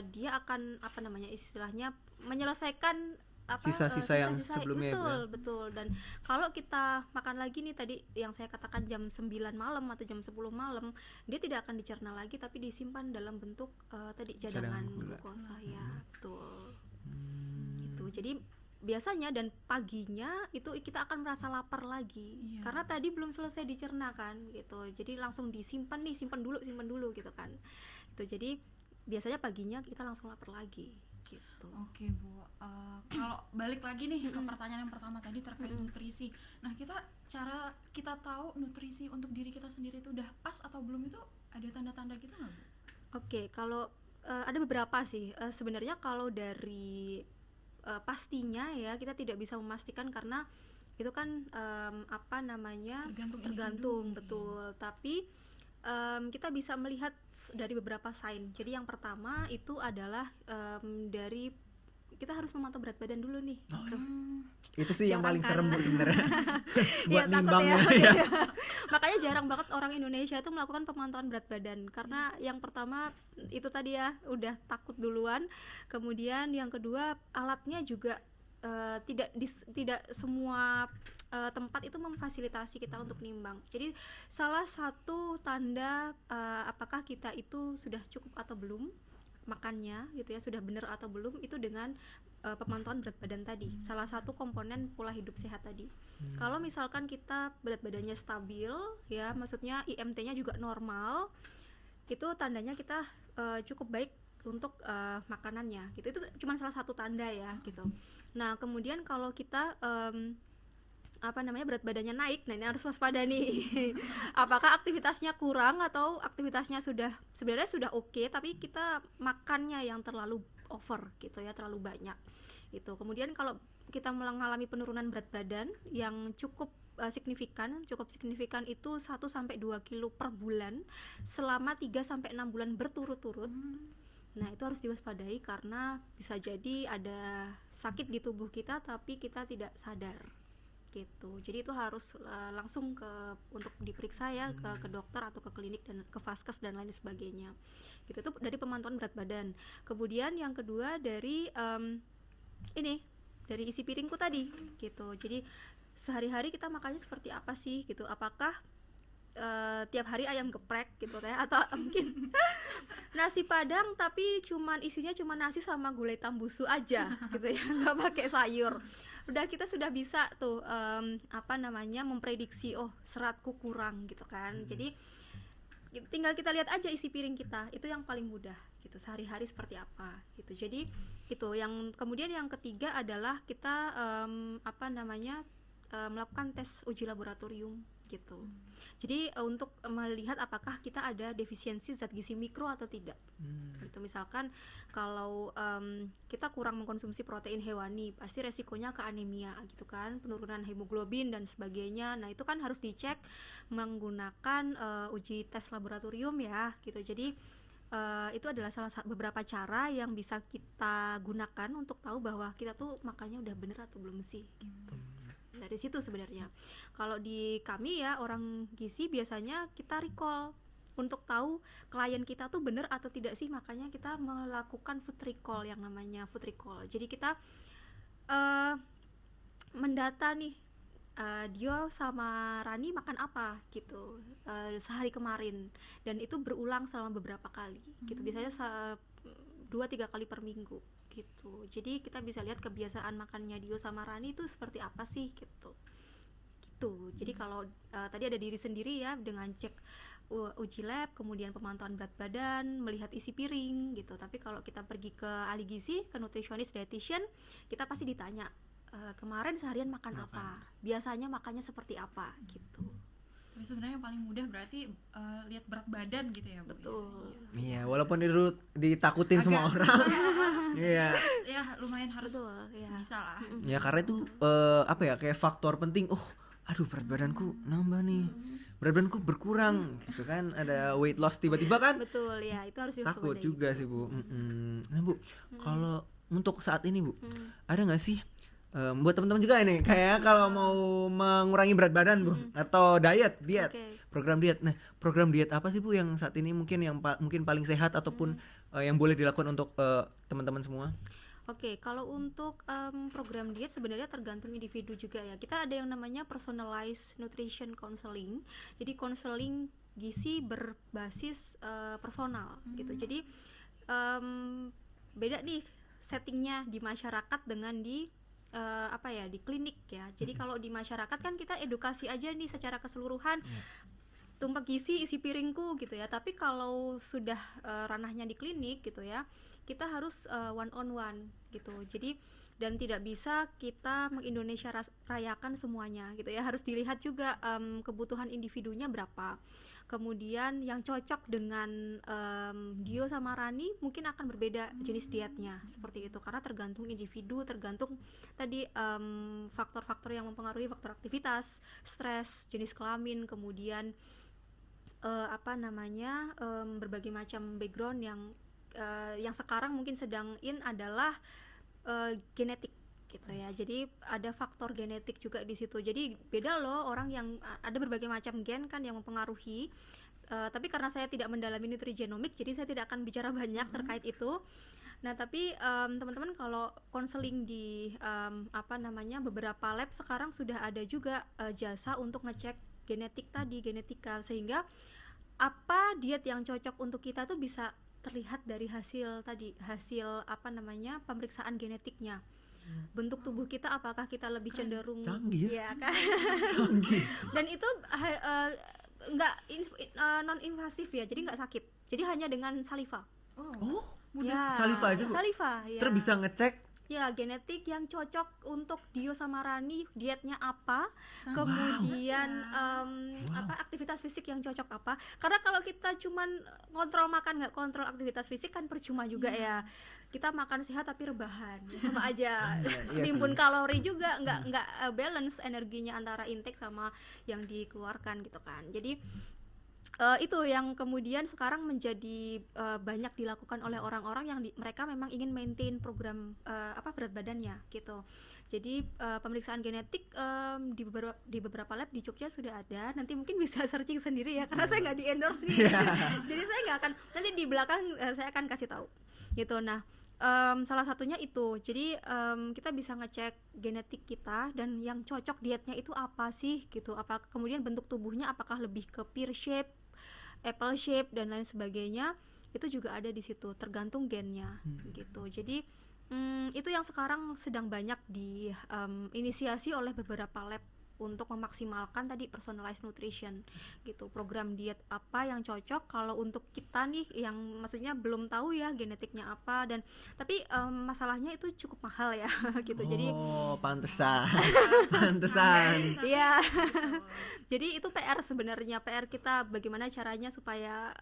dia akan istilahnya menyelesaikan Sisa-sisa yang sebelumnya, betul, ya. betul. Dan kalau kita makan lagi nih tadi yang saya katakan jam 9 malam atau jam 10 malam, dia tidak akan dicerna lagi tapi disimpan dalam bentuk tadi cadangan gula. glukosa ya, betul. Gitu. Jadi biasanya dan paginya itu kita akan merasa lapar lagi. Iya. Karena tadi belum selesai dicerna kan gitu. Jadi langsung disimpan nih, simpan dulu gitu kan. Itu jadi biasanya paginya kita langsung lapar lagi gitu. Oke Bu, kalau balik lagi nih ke pertanyaan yang pertama tadi terkait nutrisi. Nah cara kita tahu nutrisi untuk diri kita sendiri itu udah pas atau belum, itu ada tanda-tanda gitu nggak Bu? Oke, kalau ada beberapa sih. Sebenarnya kalau dari pastinya ya kita tidak bisa memastikan karena itu kan tergantung betul. Tapi kita bisa melihat dari beberapa sign. Jadi yang pertama itu adalah dari kita harus memantau berat badan dulu nih. Itu sih yang Jarang paling kan? serem Bu sebenarnya. Buat Iya, takut nimbangnya ya. ya. Makanya jarang banget orang Indonesia itu melakukan pemantauan berat badan karena yang pertama itu tadi ya udah takut duluan. Kemudian yang kedua alatnya juga tidak semua tempat itu memfasilitasi kita untuk nimbang. Jadi salah satu tanda apakah kita itu sudah cukup atau belum makannya gitu ya, sudah benar atau belum, itu dengan pemantauan berat badan tadi. Salah satu komponen pola hidup sehat tadi. Kalau misalkan kita berat badannya stabil ya, maksudnya IMT-nya juga normal, itu tandanya kita cukup baik untuk makanannya gitu. Itu cuma salah satu tanda ya gitu. Nah kemudian kalau kita berat badannya naik, nah ini harus waspada nih. Apakah aktivitasnya kurang atau aktivitasnya sebenarnya sudah oke, tapi kita makannya yang terlalu over gitu ya, terlalu banyak gitu. Kemudian kalau kita mengalami penurunan berat badan yang cukup signifikan itu 1-2 kilo per bulan selama 3-6 bulan berturut-turut. Nah itu harus diwaspadai karena bisa jadi ada sakit di tubuh kita tapi kita tidak sadar gitu. Jadi itu harus langsung untuk diperiksa ya ke dokter atau ke klinik dan ke vaskes dan lain sebagainya. Gitu, itu dari pemantauan berat badan. Kemudian yang kedua dari dari isi piringku tadi gitu. Jadi sehari-hari kita makannya seperti apa sih gitu. Apakah tiap hari ayam geprek gitu ya, atau mungkin nasi padang tapi isinya cuma nasi sama gulai tambusu aja gitu ya, nggak pakai sayur. Udah kita sudah bisa tuh memprediksi seratku kurang gitu kan. Jadi tinggal kita lihat aja isi piring kita, itu yang paling mudah gitu, sehari-hari seperti apa gitu. Jadi itu yang kemudian yang ketiga adalah kita melakukan tes uji laboratorium gitu. Jadi untuk melihat apakah kita ada defisiensi zat gizi mikro atau tidak. Gitu, misalkan kalau kita kurang mengkonsumsi protein hewani, pasti resikonya ke anemia gitu kan, penurunan hemoglobin dan sebagainya. Nah, itu kan harus dicek menggunakan uji tes laboratorium ya gitu. Jadi itu adalah beberapa cara yang bisa kita gunakan untuk tahu bahwa kita tuh makannya udah bener atau belum sih gitu. Dari situ sebenarnya kalau di kami ya orang gizi biasanya kita recall untuk tahu klien kita tuh bener atau tidak sih, makanya kita melakukan food recall, yang namanya food recall. Jadi kita mendata nih Dio sama Rani makan apa gitu sehari kemarin, dan itu berulang selama beberapa kali gitu, biasanya 2-3 kali per minggu gitu. Jadi kita bisa lihat kebiasaan makannya Dio sama Rani itu seperti apa sih gitu. Jadi kalau tadi ada diri sendiri ya dengan cek uji lab, kemudian pemantauan berat badan, melihat isi piring gitu. Tapi kalau kita pergi ke ahli gizi, ke nutritionist, dietitian, kita pasti ditanya kemarin seharian makan apa, biasanya makannya seperti apa gitu. Tapi sebenarnya yang paling mudah berarti lihat berat badan gitu ya, Bu. Betul. Iya, walaupun itu ditakutin Agak semua orang. Iya. Ya lumayan harus Betul, ya. bisa lah. Ya karena itu apa ya, kayak faktor penting. Oh, aduh berat badanku nambah nih. Berat badanku berkurang gitu kan, ada weight loss tiba-tiba kan. Betul ya, itu harus Takut diwaspadai. juga sih, Bu. Nah, Bu, kalau untuk saat ini, Bu, ada nggak sih buat teman-teman juga ini kayak kalau mau mengurangi berat badan, Bu, atau diet, Oke. program diet. Nah, program diet apa sih, Bu, yang saat ini mungkin yang mungkin paling sehat ataupun yang boleh dilakukan untuk teman-teman semua? Oke, kalau untuk program diet sebenarnya tergantung individu juga ya. Kita ada yang namanya personalized nutrition counseling. Jadi konseling gizi berbasis personal gitu. Jadi beda nih settingnya di masyarakat dengan di di klinik ya. Jadi kalau di masyarakat kan kita edukasi aja nih secara keseluruhan. Tumpah gizi isi piringku gitu ya. Tapi kalau sudah ranahnya di klinik gitu ya, kita harus one on one gitu. Jadi dan tidak bisa kita mengindonesia rayakan semuanya gitu ya. Harus dilihat juga kebutuhan individunya berapa. Kemudian yang cocok dengan Dio sama Rani mungkin akan berbeda jenis dietnya seperti itu, karena tergantung individu, tergantung tadi faktor-faktor yang mempengaruhi, faktor aktivitas, stres, jenis kelamin, kemudian berbagai macam background yang sekarang mungkin sedang in adalah genetik gitu ya. Jadi ada faktor genetik juga di situ. Jadi beda loh, orang yang ada berbagai macam gen kan yang mempengaruhi. Tapi karena saya tidak mendalami nutrigenomik, jadi saya tidak akan bicara banyak terkait itu. Nah, tapi teman-teman kalau konseling di beberapa lab sekarang sudah ada juga jasa untuk ngecek genetika, sehingga apa diet yang cocok untuk kita tuh bisa terlihat dari hasil pemeriksaan genetiknya. Bentuk tubuh kita, apakah kita lebih cenderung Canggih ya kan? Canggih. Dan itu non invasif ya, jadi nggak sakit, jadi hanya dengan saliva. Oh, Ya, saliva aja, Bu. saliva ya. Terus bisa ngecek Ya, genetik yang cocok untuk Dio sama Rani, dietnya apa, Sama. kemudian aktivitas fisik yang cocok apa. Karena kalau kita cuman kontrol makan nggak kontrol aktivitas fisik kan percuma juga ya. Kita makan sehat tapi rebahan, sama aja. Iya Nimbun sih. kalori juga, nggak balance energinya antara intake sama yang dikeluarkan gitu kan. Jadi itu yang kemudian sekarang menjadi banyak dilakukan oleh orang-orang yang mereka memang ingin maintain program berat badannya gitu. Jadi pemeriksaan genetik di beberapa lab di Jogja sudah ada. Nanti mungkin bisa searching sendiri ya, karena saya nggak di endorse nih. Jadi saya nggak akan, nanti di belakang saya akan kasih tahu gitu. Nah, salah satunya itu. Jadi kita bisa ngecek genetik kita dan yang cocok dietnya itu apa sih gitu. Apa kemudian bentuk tubuhnya apakah lebih ke pear shape, apple shape dan lain sebagainya, itu juga ada di situ, tergantung gennya gitu. Jadi itu yang sekarang sedang banyak diinisiasi oleh beberapa lab untuk memaksimalkan tadi personalized nutrition gitu. Program diet apa yang cocok kalau untuk kita nih yang maksudnya belum tahu ya genetiknya apa, dan tapi masalahnya itu cukup mahal ya gitu. Jadi pantesan. Pantesan. iya. Jadi itu PR sebenarnya, PR kita bagaimana caranya supaya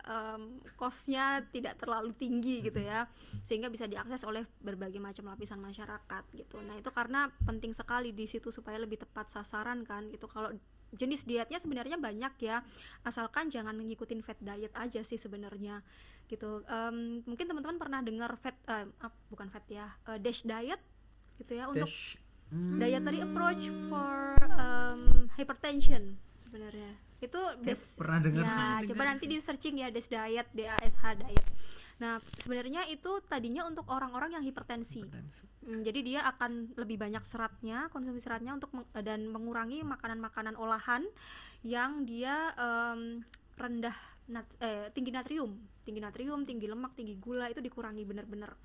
cost-nya tidak terlalu tinggi gitu ya, sehingga bisa diakses oleh berbagai macam lapisan masyarakat gitu. Nah, itu karena penting sekali di situ supaya lebih tepat sasaran kan gitu. Kalau jenis dietnya sebenarnya banyak ya, asalkan jangan ngikutin fat diet aja sih sebenarnya gitu. Mungkin teman-teman pernah dengar DASH diet gitu ya, untuk dietary approach for hypertension sebenarnya. Itu pernah dengar. ya, coba nanti di searching ya, DASH diet, DASH diet. Nah, sebenarnya itu tadinya untuk orang-orang yang hipertensi. Jadi dia akan lebih banyak seratnya, konsumsi seratnya dan mengurangi makanan-makanan olahan yang dia tinggi natrium, tinggi lemak, tinggi gula, itu dikurangi benar-benar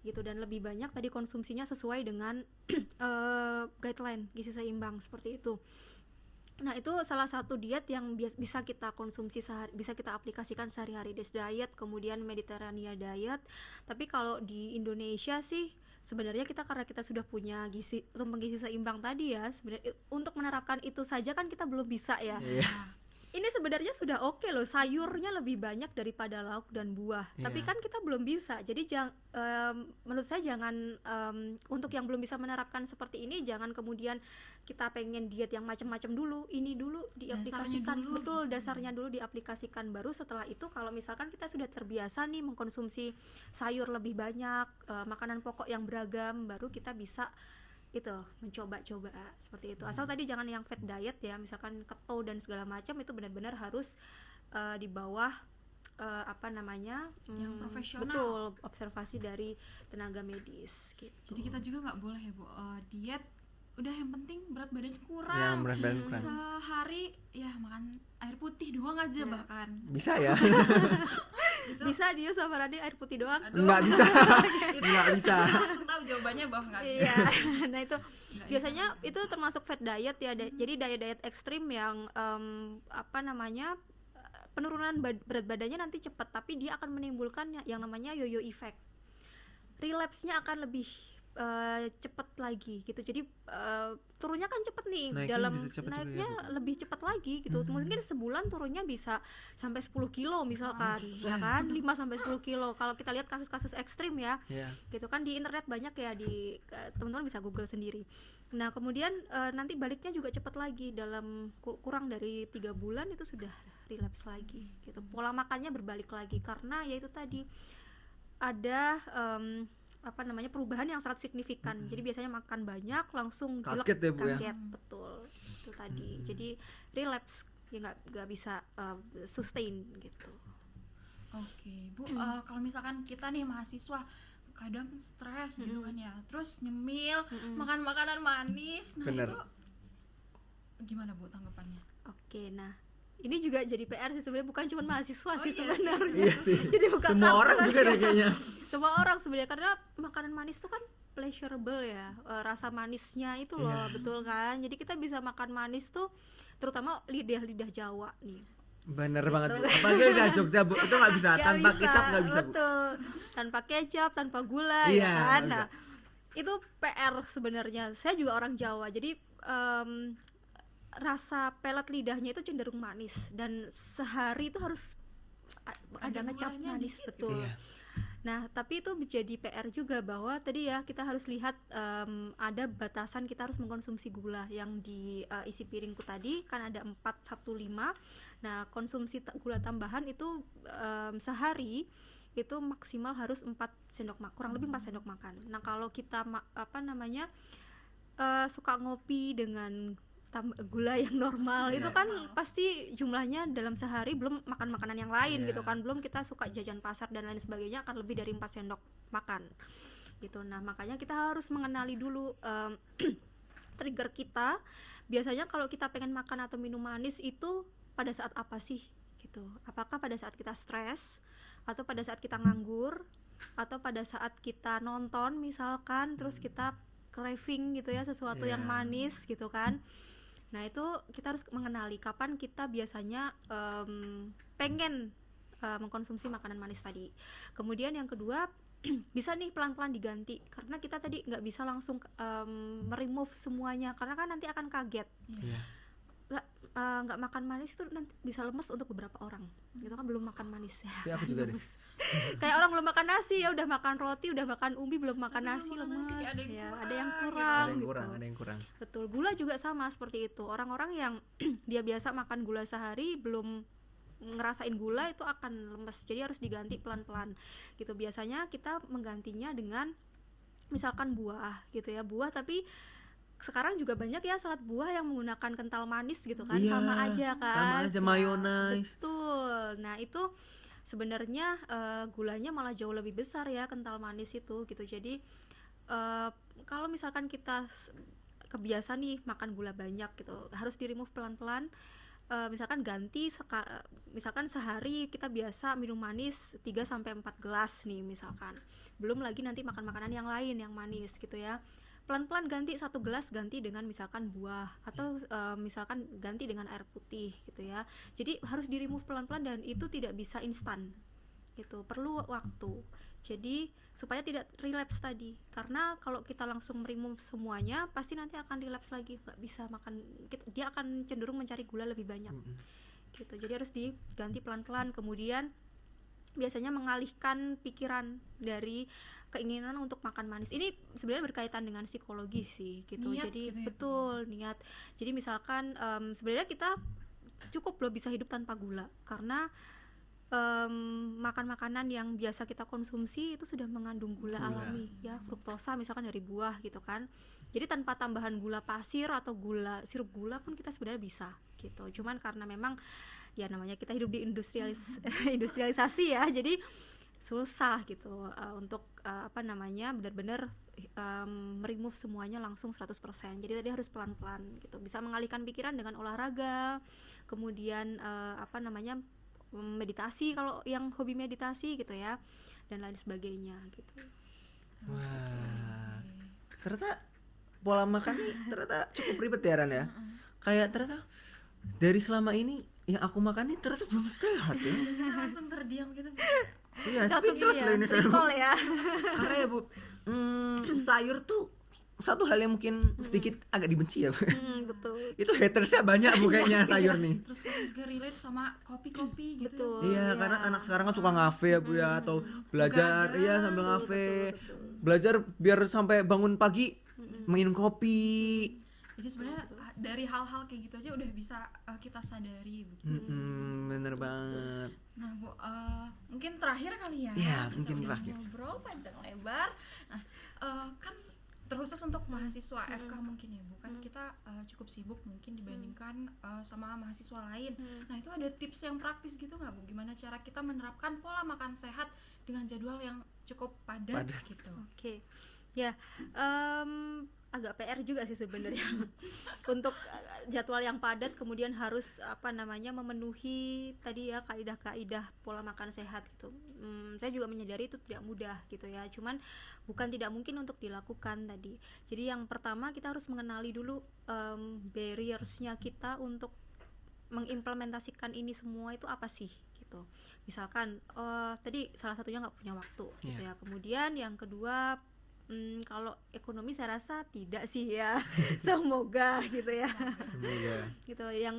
gitu, dan lebih banyak tadi konsumsinya sesuai dengan guideline gizi seimbang seperti itu. Nah, itu salah satu diet yang bisa kita konsumsi bisa kita aplikasikan sehari-hari, DASH diet, kemudian Mediterania diet. Tapi kalau di Indonesia sih sebenarnya karena kita sudah punya tumpeng gizi seimbang tadi ya, sebenarnya untuk menerapkan itu saja kan kita belum bisa ya. ini sebenarnya sudah oke loh, sayurnya lebih banyak daripada lauk dan buah. Tapi Iya. kan kita belum bisa. Jadi menurut saya jangan, untuk yang belum bisa menerapkan seperti ini, jangan kemudian kita pengen diet yang macam-macam dulu. Ini dulu diaplikasikan, Dasarnya dulu. betul, dasarnya dulu diaplikasikan. Baru setelah itu kalau misalkan kita sudah terbiasa nih mengkonsumsi sayur lebih banyak, makanan pokok yang beragam, baru kita bisa itu mencoba-coba seperti itu. Asal tadi jangan yang fat diet ya, misalkan keto dan segala macam, itu benar-benar harus di bawah apa namanya, Yang profesional. betul, observasi dari tenaga medis gitu. Jadi kita juga nggak boleh ya Bu, diet udah yang penting berat badannya kurang. Yang berat badan kurang. Sehari ya makan air putih doang aja Ya. bahkan. Bisa ya? Bisa dia sama Radit air putih doang. Aduh. Nggak bisa. Itu Nggak bisa. langsung tahu jawabannya bahwa nggak bisa. Iya. Nah itu Nggak biasanya itu termasuk fat diet ya. Jadi diet ekstrim yang apa namanya, penurunan berat badannya nanti cepat, tapi dia akan menimbulkan yang namanya yo-yo effect. Relapse-nya akan lebih cepat lagi gitu. Jadi turunnya kan cepat nih, Naiknya dalam bisa cepet juga ya, naiknya Bu? lebih cepat lagi gitu. Mungkin sebulan turunnya bisa sampai 10 kilo misalkan, ya kan, 5 sampai 10 kilo. Kalau kita lihat kasus-kasus ekstrim ya, Iya. gitu kan, di internet banyak ya, di teman-teman bisa google sendiri. Nah kemudian nanti baliknya juga cepat lagi, dalam kurang dari 3 bulan itu sudah relapse lagi gitu. Pola makannya berbalik lagi karena ya itu tadi ada apa namanya, perubahan yang sangat signifikan. Jadi biasanya makan banyak langsung jelek, Kaget ya, Bu, ya? kaget, betul itu tadi. Jadi relapse ya nggak bisa sustain gitu. Oke, Bu, kalau misalkan kita nih mahasiswa kadang stres gitu kan ya, terus nyemil, makan makanan manis, nah Bener. itu gimana Bu tanggapannya? Oke, nah ini juga jadi PR sih sebenarnya, bukan cuma mahasiswa Oh sih iya sih. sebenarnya. Iya sih. Jadi bukan Semua kampus orang juga aja. deh kayaknya. Semua orang sebenarnya, karena makanan manis tuh kan pleasurable ya, rasa manisnya itu loh, Iya. betul kan. Jadi kita bisa makan manis tuh, terutama lidah-lidah Jawa nih. Bener banget, Bu. Apalagi udah Jogja, Bu. Itu nggak bisa. Nggak Tanpa bisa, kecap nggak bisa, Bu. betul. Tanpa kecap, tanpa gula, Iya, ya kan. nggak Nah itu PR sebenarnya. Saya juga orang Jawa, jadi rasa pelet lidahnya itu cenderung manis, dan sehari itu harus ada ngecap gulanya manis, dikit. betul. Iya. Nah tapi itu menjadi PR juga, bahwa tadi ya kita harus lihat ada batasan kita harus mengkonsumsi gula yang di isi piringku tadi kan ada 415. Nah konsumsi gula tambahan itu sehari itu maksimal harus 4 sendok makan, kurang lebih 4 sendok makan. Nah kalau kita apa namanya, suka ngopi dengan gula yang normal, itu Iya. kan pasti jumlahnya dalam sehari, belum makan makanan yang lain Iya. gitu kan, belum kita suka jajan pasar dan lain sebagainya, akan lebih dari 4 sendok makan gitu. Nah makanya kita harus mengenali dulu trigger kita. Biasanya kalau kita pengen makan atau minum manis itu pada saat apa sih gitu, apakah pada saat kita stres, atau pada saat kita nganggur, atau pada saat kita nonton misalkan, terus kita craving gitu ya, sesuatu yang Iya. manis gitu kan. Nah itu kita harus mengenali kapan kita biasanya pengen mengkonsumsi makanan manis tadi. Kemudian yang kedua, bisa nih pelan-pelan diganti, karena kita tadi nggak bisa langsung meremove semuanya, karena kan nanti akan kaget. Iya. Nggak makan manis itu nanti bisa lemes untuk beberapa orang gitu kan, belum makan manis ya. Kayak aku juga deh. Lemes. Kayak orang belum makan nasi ya, udah makan roti, udah makan umbi, belum makan Tapi nasi, belum makan lemes nasi, kayak ada yang ya, kurang ada yang gitu. kurang Ada yang gitu. kurang, ada yang kurang. Betul, gula juga sama seperti itu. Orang-orang yang dia biasa makan gula sehari, belum ngerasain gula, itu akan lemes. Jadi harus diganti pelan-pelan gitu. Biasanya kita menggantinya dengan misalkan buah gitu ya, buah, tapi sekarang juga banyak ya salad buah yang menggunakan kental manis gitu kan. Iya, Sama aja kan, sama aja, Nah, mayonnaise. betul. Nah itu sebenarnya gulanya malah jauh lebih besar ya, kental manis itu gitu. Jadi kalau misalkan kita kebiasaan nih makan gula banyak gitu, harus di remove pelan-pelan. Misalkan ganti misalkan sehari kita biasa minum manis 3-4 gelas nih misalkan, belum lagi nanti makan makanan yang lain yang manis gitu ya. Pelan-pelan ganti 1 gelas, ganti dengan misalkan buah, atau misalkan ganti dengan air putih gitu ya. Jadi harus di remove pelan-pelan, dan itu tidak bisa instan gitu, perlu waktu. Jadi supaya tidak relapse tadi, karena kalau kita langsung remove semuanya pasti nanti akan relapse lagi, nggak bisa makan, dia akan cenderung mencari gula lebih banyak gitu. Jadi harus diganti pelan-pelan. Kemudian biasanya mengalihkan pikiran dari keinginan untuk makan manis. Ini sebenarnya berkaitan dengan psikologi sih gitu. Niat Jadi gitu ya, betul, niat. Jadi misalkan sebenarnya kita cukup loh bisa hidup tanpa gula, karena makan makanan yang biasa kita konsumsi itu sudah mengandung gula alami ya, fruktosa misalkan dari buah gitu kan. Jadi tanpa tambahan gula pasir atau sirup gula pun kita sebenarnya bisa gitu. Cuman karena memang ya namanya kita hidup di industrialisasi ya, jadi susah gitu untuk benar-benar remove semuanya langsung 100%. Jadi tadi harus pelan-pelan gitu. Bisa mengalihkan pikiran dengan olahraga, kemudian meditasi kalau yang hobi meditasi gitu ya, dan lain sebagainya gitu. Wah, ternyata pola makan ini ternyata cukup ribet ya Ran ya. Kayak ternyata dari selama ini yang aku makan ini ternyata belum sehat ya. Langsung terdiam gitu. Iya, Langsung speechless loh ini saya. recall ya. Karena ya Bu, sayur tuh satu hal yang mungkin sedikit agak dibenci ya Bu. Betul. Itu hatersnya banyak Bu kayaknya sayur nih. Terus kan juga relate sama kopi-kopi gitu. Betul. Iya, Iya. karena anak sekarang kan suka ngafe ya Bu ya, atau belajar Begadang, iya sambil ngafe. betul. Belajar biar sampai bangun pagi minum kopi. Jadi sebenarnya dari hal-hal kayak gitu aja udah bisa kita sadari begitu. Bener banget. Nah Bu, mungkin terakhir kali ya. Iya, Kita mungkin udah terakhir. Ngobrol panjang lebar. Nah, kan terkhusus untuk mahasiswa FK mungkin ya Bu, kan kita cukup sibuk mungkin dibandingkan sama mahasiswa lain. Nah itu ada tips yang praktis gitu nggak Bu? Gimana cara kita menerapkan pola makan sehat dengan jadwal yang cukup padat. Gitu? Oke. Ya, agak PR juga sih sebenarnya untuk jadwal yang padat, kemudian harus memenuhi tadi ya kaidah-kaidah pola makan sehat gitu. Saya juga menyadari itu tidak mudah gitu ya, cuman bukan tidak mungkin untuk dilakukan tadi. Jadi yang pertama kita harus mengenali dulu barriers-nya kita untuk mengimplementasikan ini semua itu apa sih gitu. Misalkan tadi salah satunya nggak punya waktu gitu ya. Kemudian yang kedua, kalau ekonomi saya rasa tidak sih ya. Semoga gitu ya. Semoga. Gitu. Yang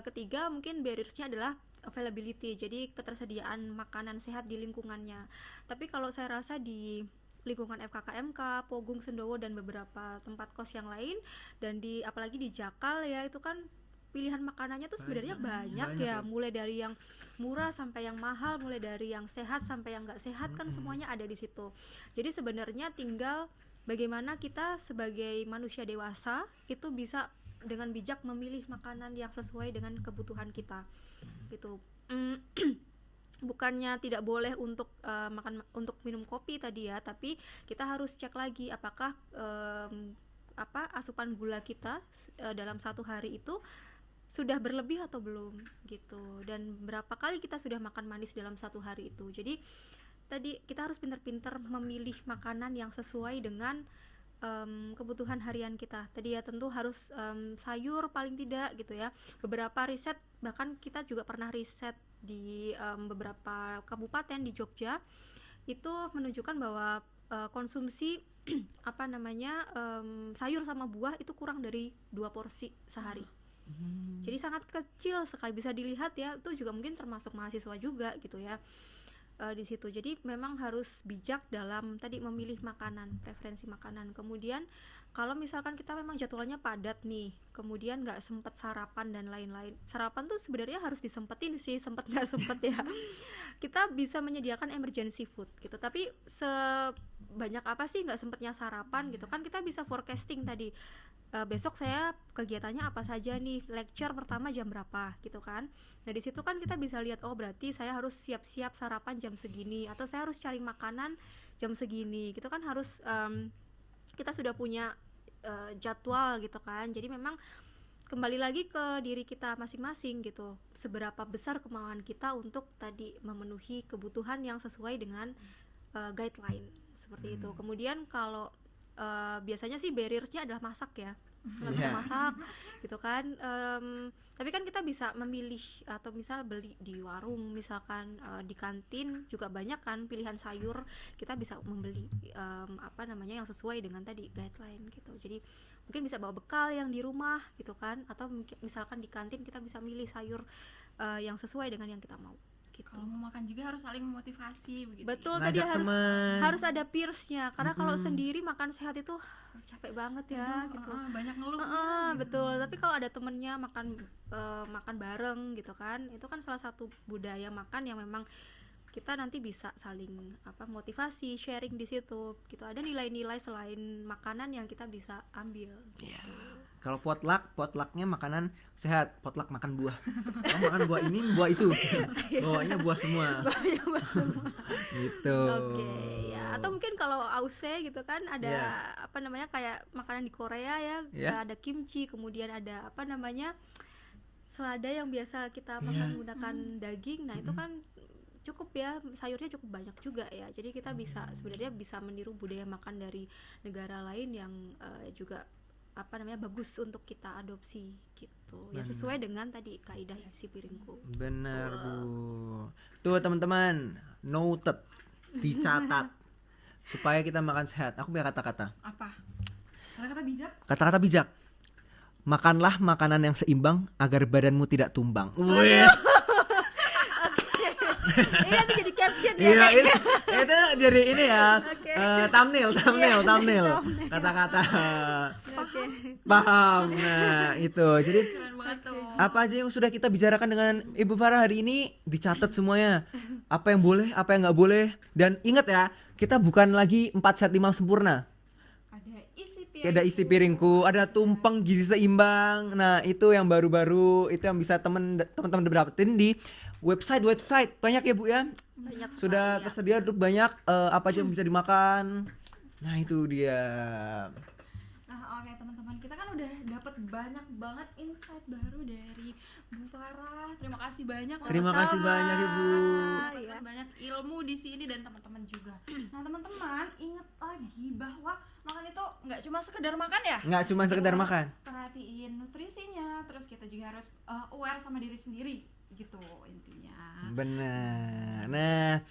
ketiga mungkin barriers-nya adalah availability, jadi ketersediaan makanan sehat di lingkungannya. Tapi kalau saya rasa di lingkungan FKKMK, Pogung, Sendowo dan beberapa tempat kos yang lain, dan apalagi di Jakal ya, itu kan pilihan makanannya tuh sebenarnya banyak ya, mulai dari yang murah sampai yang mahal, mulai dari yang sehat sampai yang nggak sehat, kan semuanya ada di situ. Jadi sebenarnya tinggal bagaimana kita sebagai manusia dewasa itu bisa dengan bijak memilih makanan yang sesuai dengan kebutuhan kita gitu. Bukannya tidak boleh untuk minum kopi tadi ya, tapi kita harus cek lagi apakah asupan gula kita dalam satu hari itu sudah berlebih atau belum gitu, dan berapa kali kita sudah makan manis dalam satu hari itu. Jadi tadi kita harus pintar-pintar memilih makanan yang sesuai dengan kebutuhan harian kita. Tadi ya tentu harus sayur paling tidak gitu ya. Beberapa riset, bahkan kita juga pernah riset di beberapa kabupaten di Jogja itu menunjukkan bahwa konsumsi sayur sama buah itu kurang dari 2 porsi sehari. Jadi sangat kecil sekali, bisa dilihat ya, itu juga mungkin termasuk mahasiswa juga gitu ya di situ. Jadi memang harus bijak dalam tadi memilih makanan, preferensi makanan. Kemudian kalau misalkan kita memang jadwalnya padat nih, kemudian nggak sempet sarapan dan lain-lain. Sarapan tuh sebenarnya harus disempetin sih, sempet nggak sempet ya. Kita bisa menyediakan emergency food gitu. Tapi sebanyak apa sih nggak sempetnya sarapan gitu kan? Kita bisa forecasting tadi. Besok saya kegiatannya apa saja nih, lecture pertama jam berapa gitu kan. Nah di situ kan kita bisa lihat, oh berarti saya harus siap-siap sarapan jam segini, atau saya harus cari makanan jam segini gitu kan. Harus kita sudah punya jadwal gitu kan. Jadi memang kembali lagi ke diri kita masing-masing gitu, seberapa besar kemauan kita untuk tadi memenuhi kebutuhan yang sesuai dengan guideline seperti itu. Kemudian kalau biasanya sih barriers-nya adalah masak ya, nggak bisa masak gitu kan. Tapi kan kita bisa memilih atau misal beli di warung, misalkan di kantin juga banyak kan pilihan sayur, kita bisa membeli yang sesuai dengan tadi guideline gitu. Jadi mungkin bisa bawa bekal yang di rumah gitu kan, atau misalkan di kantin kita bisa milih sayur yang sesuai dengan yang kita mau gitu. Kalau mau makan juga harus saling memotivasi begitu. Betul, Ngajak tadi teman. harus ada peersnya, karena kalau sendiri makan sehat itu capek banget ya gitu. Banyak ngeluh. Betul, tapi kalau ada temennya makan bareng gitu kan, itu kan salah satu budaya makan yang memang kita nanti bisa saling motivasi, sharing di situ gitu. Ada nilai-nilai selain makanan yang kita bisa ambil. Iya. Kalau potlucknya makanan sehat, potluck makan buah. Kamu makan buah ini, buah itu. Bawanya buah semua. Gitu. Oke, ya. Atau mungkin kalau Ause gitu kan ada Yeah. kayak makanan di Korea ya, Yeah. ada kimchi, kemudian ada selada yang biasa kita makan menggunakan daging. Nah, itu kan cukup ya, sayurnya cukup banyak juga ya. Jadi kita sebenarnya bisa meniru budaya makan dari negara lain yang juga bagus untuk kita adopsi gitu. Ya sesuai dengan tadi kaidah isi piringku. Bener Bu. Tuh teman-teman, noted, dicatat supaya kita makan sehat. Aku punya kata-kata. Apa? Kata-kata bijak? Kata-kata bijak. Makanlah makanan yang seimbang agar badanmu tidak tumbang. Wes. Ini nanti jadi caption ya. Iya, itu jadi ini ya. Oke. Thumbnail. thumbnail. Kata-kata. Oke. Paham. Nah, itu. Jadi Keren banget tuh. apa aja yang sudah kita bicarakan dengan Ibu Farah hari ini dicatat semuanya. Apa yang boleh, apa yang nggak boleh. Dan ingat ya, kita bukan lagi 4 sehat 5 sempurna. Ada isi piring. Ada isi piringku, ada tumpeng gizi seimbang. Nah, itu yang baru-baru, itu yang bisa teman-teman dapetin di website banyak ya Bu ya. Banyak Sudah sekali, ya. tersedia untuk banyak apa aja yang bisa dimakan. Nah, itu dia. Nah, oke teman-teman, kita kan udah dapat banyak banget insight baru dari Bu Farah. Terima kasih banyak. Terima kasih banyak Ibu. Mendapatkan banyak ilmu di sini dan teman-teman juga. Nah, teman-teman ingat lagi bahwa makan itu nggak cuma sekedar makan ya. Nggak cuma sekedar Kita makan. harus perhatiin nutrisinya, terus kita juga harus aware sama diri sendiri gitu intinya. Benar. Nah,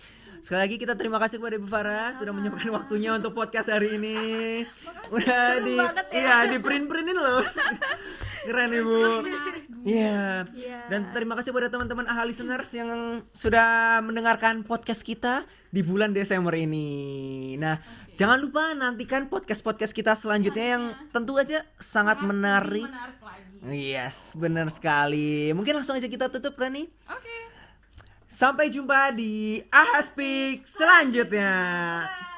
sekali lagi kita terima kasih kepada Ibu Farah sudah menyempatkan waktunya untuk podcast hari ini. Udah Seru banget ya. iya, di print-printin loh. Keren Ibu. Iya. Iya. Dan terima kasih kepada teman-teman AHA listeners yang sudah mendengarkan podcast kita di bulan Desember ini. Nah, jangan lupa nantikan podcast-podcast kita selanjutnya yang tentu aja sangat menarik. Menarik lagi. Yes, benar sekali. Mungkin langsung aja kita tutup, Rani. Oke. Sampai jumpa di AHA Speak selanjutnya. Bye.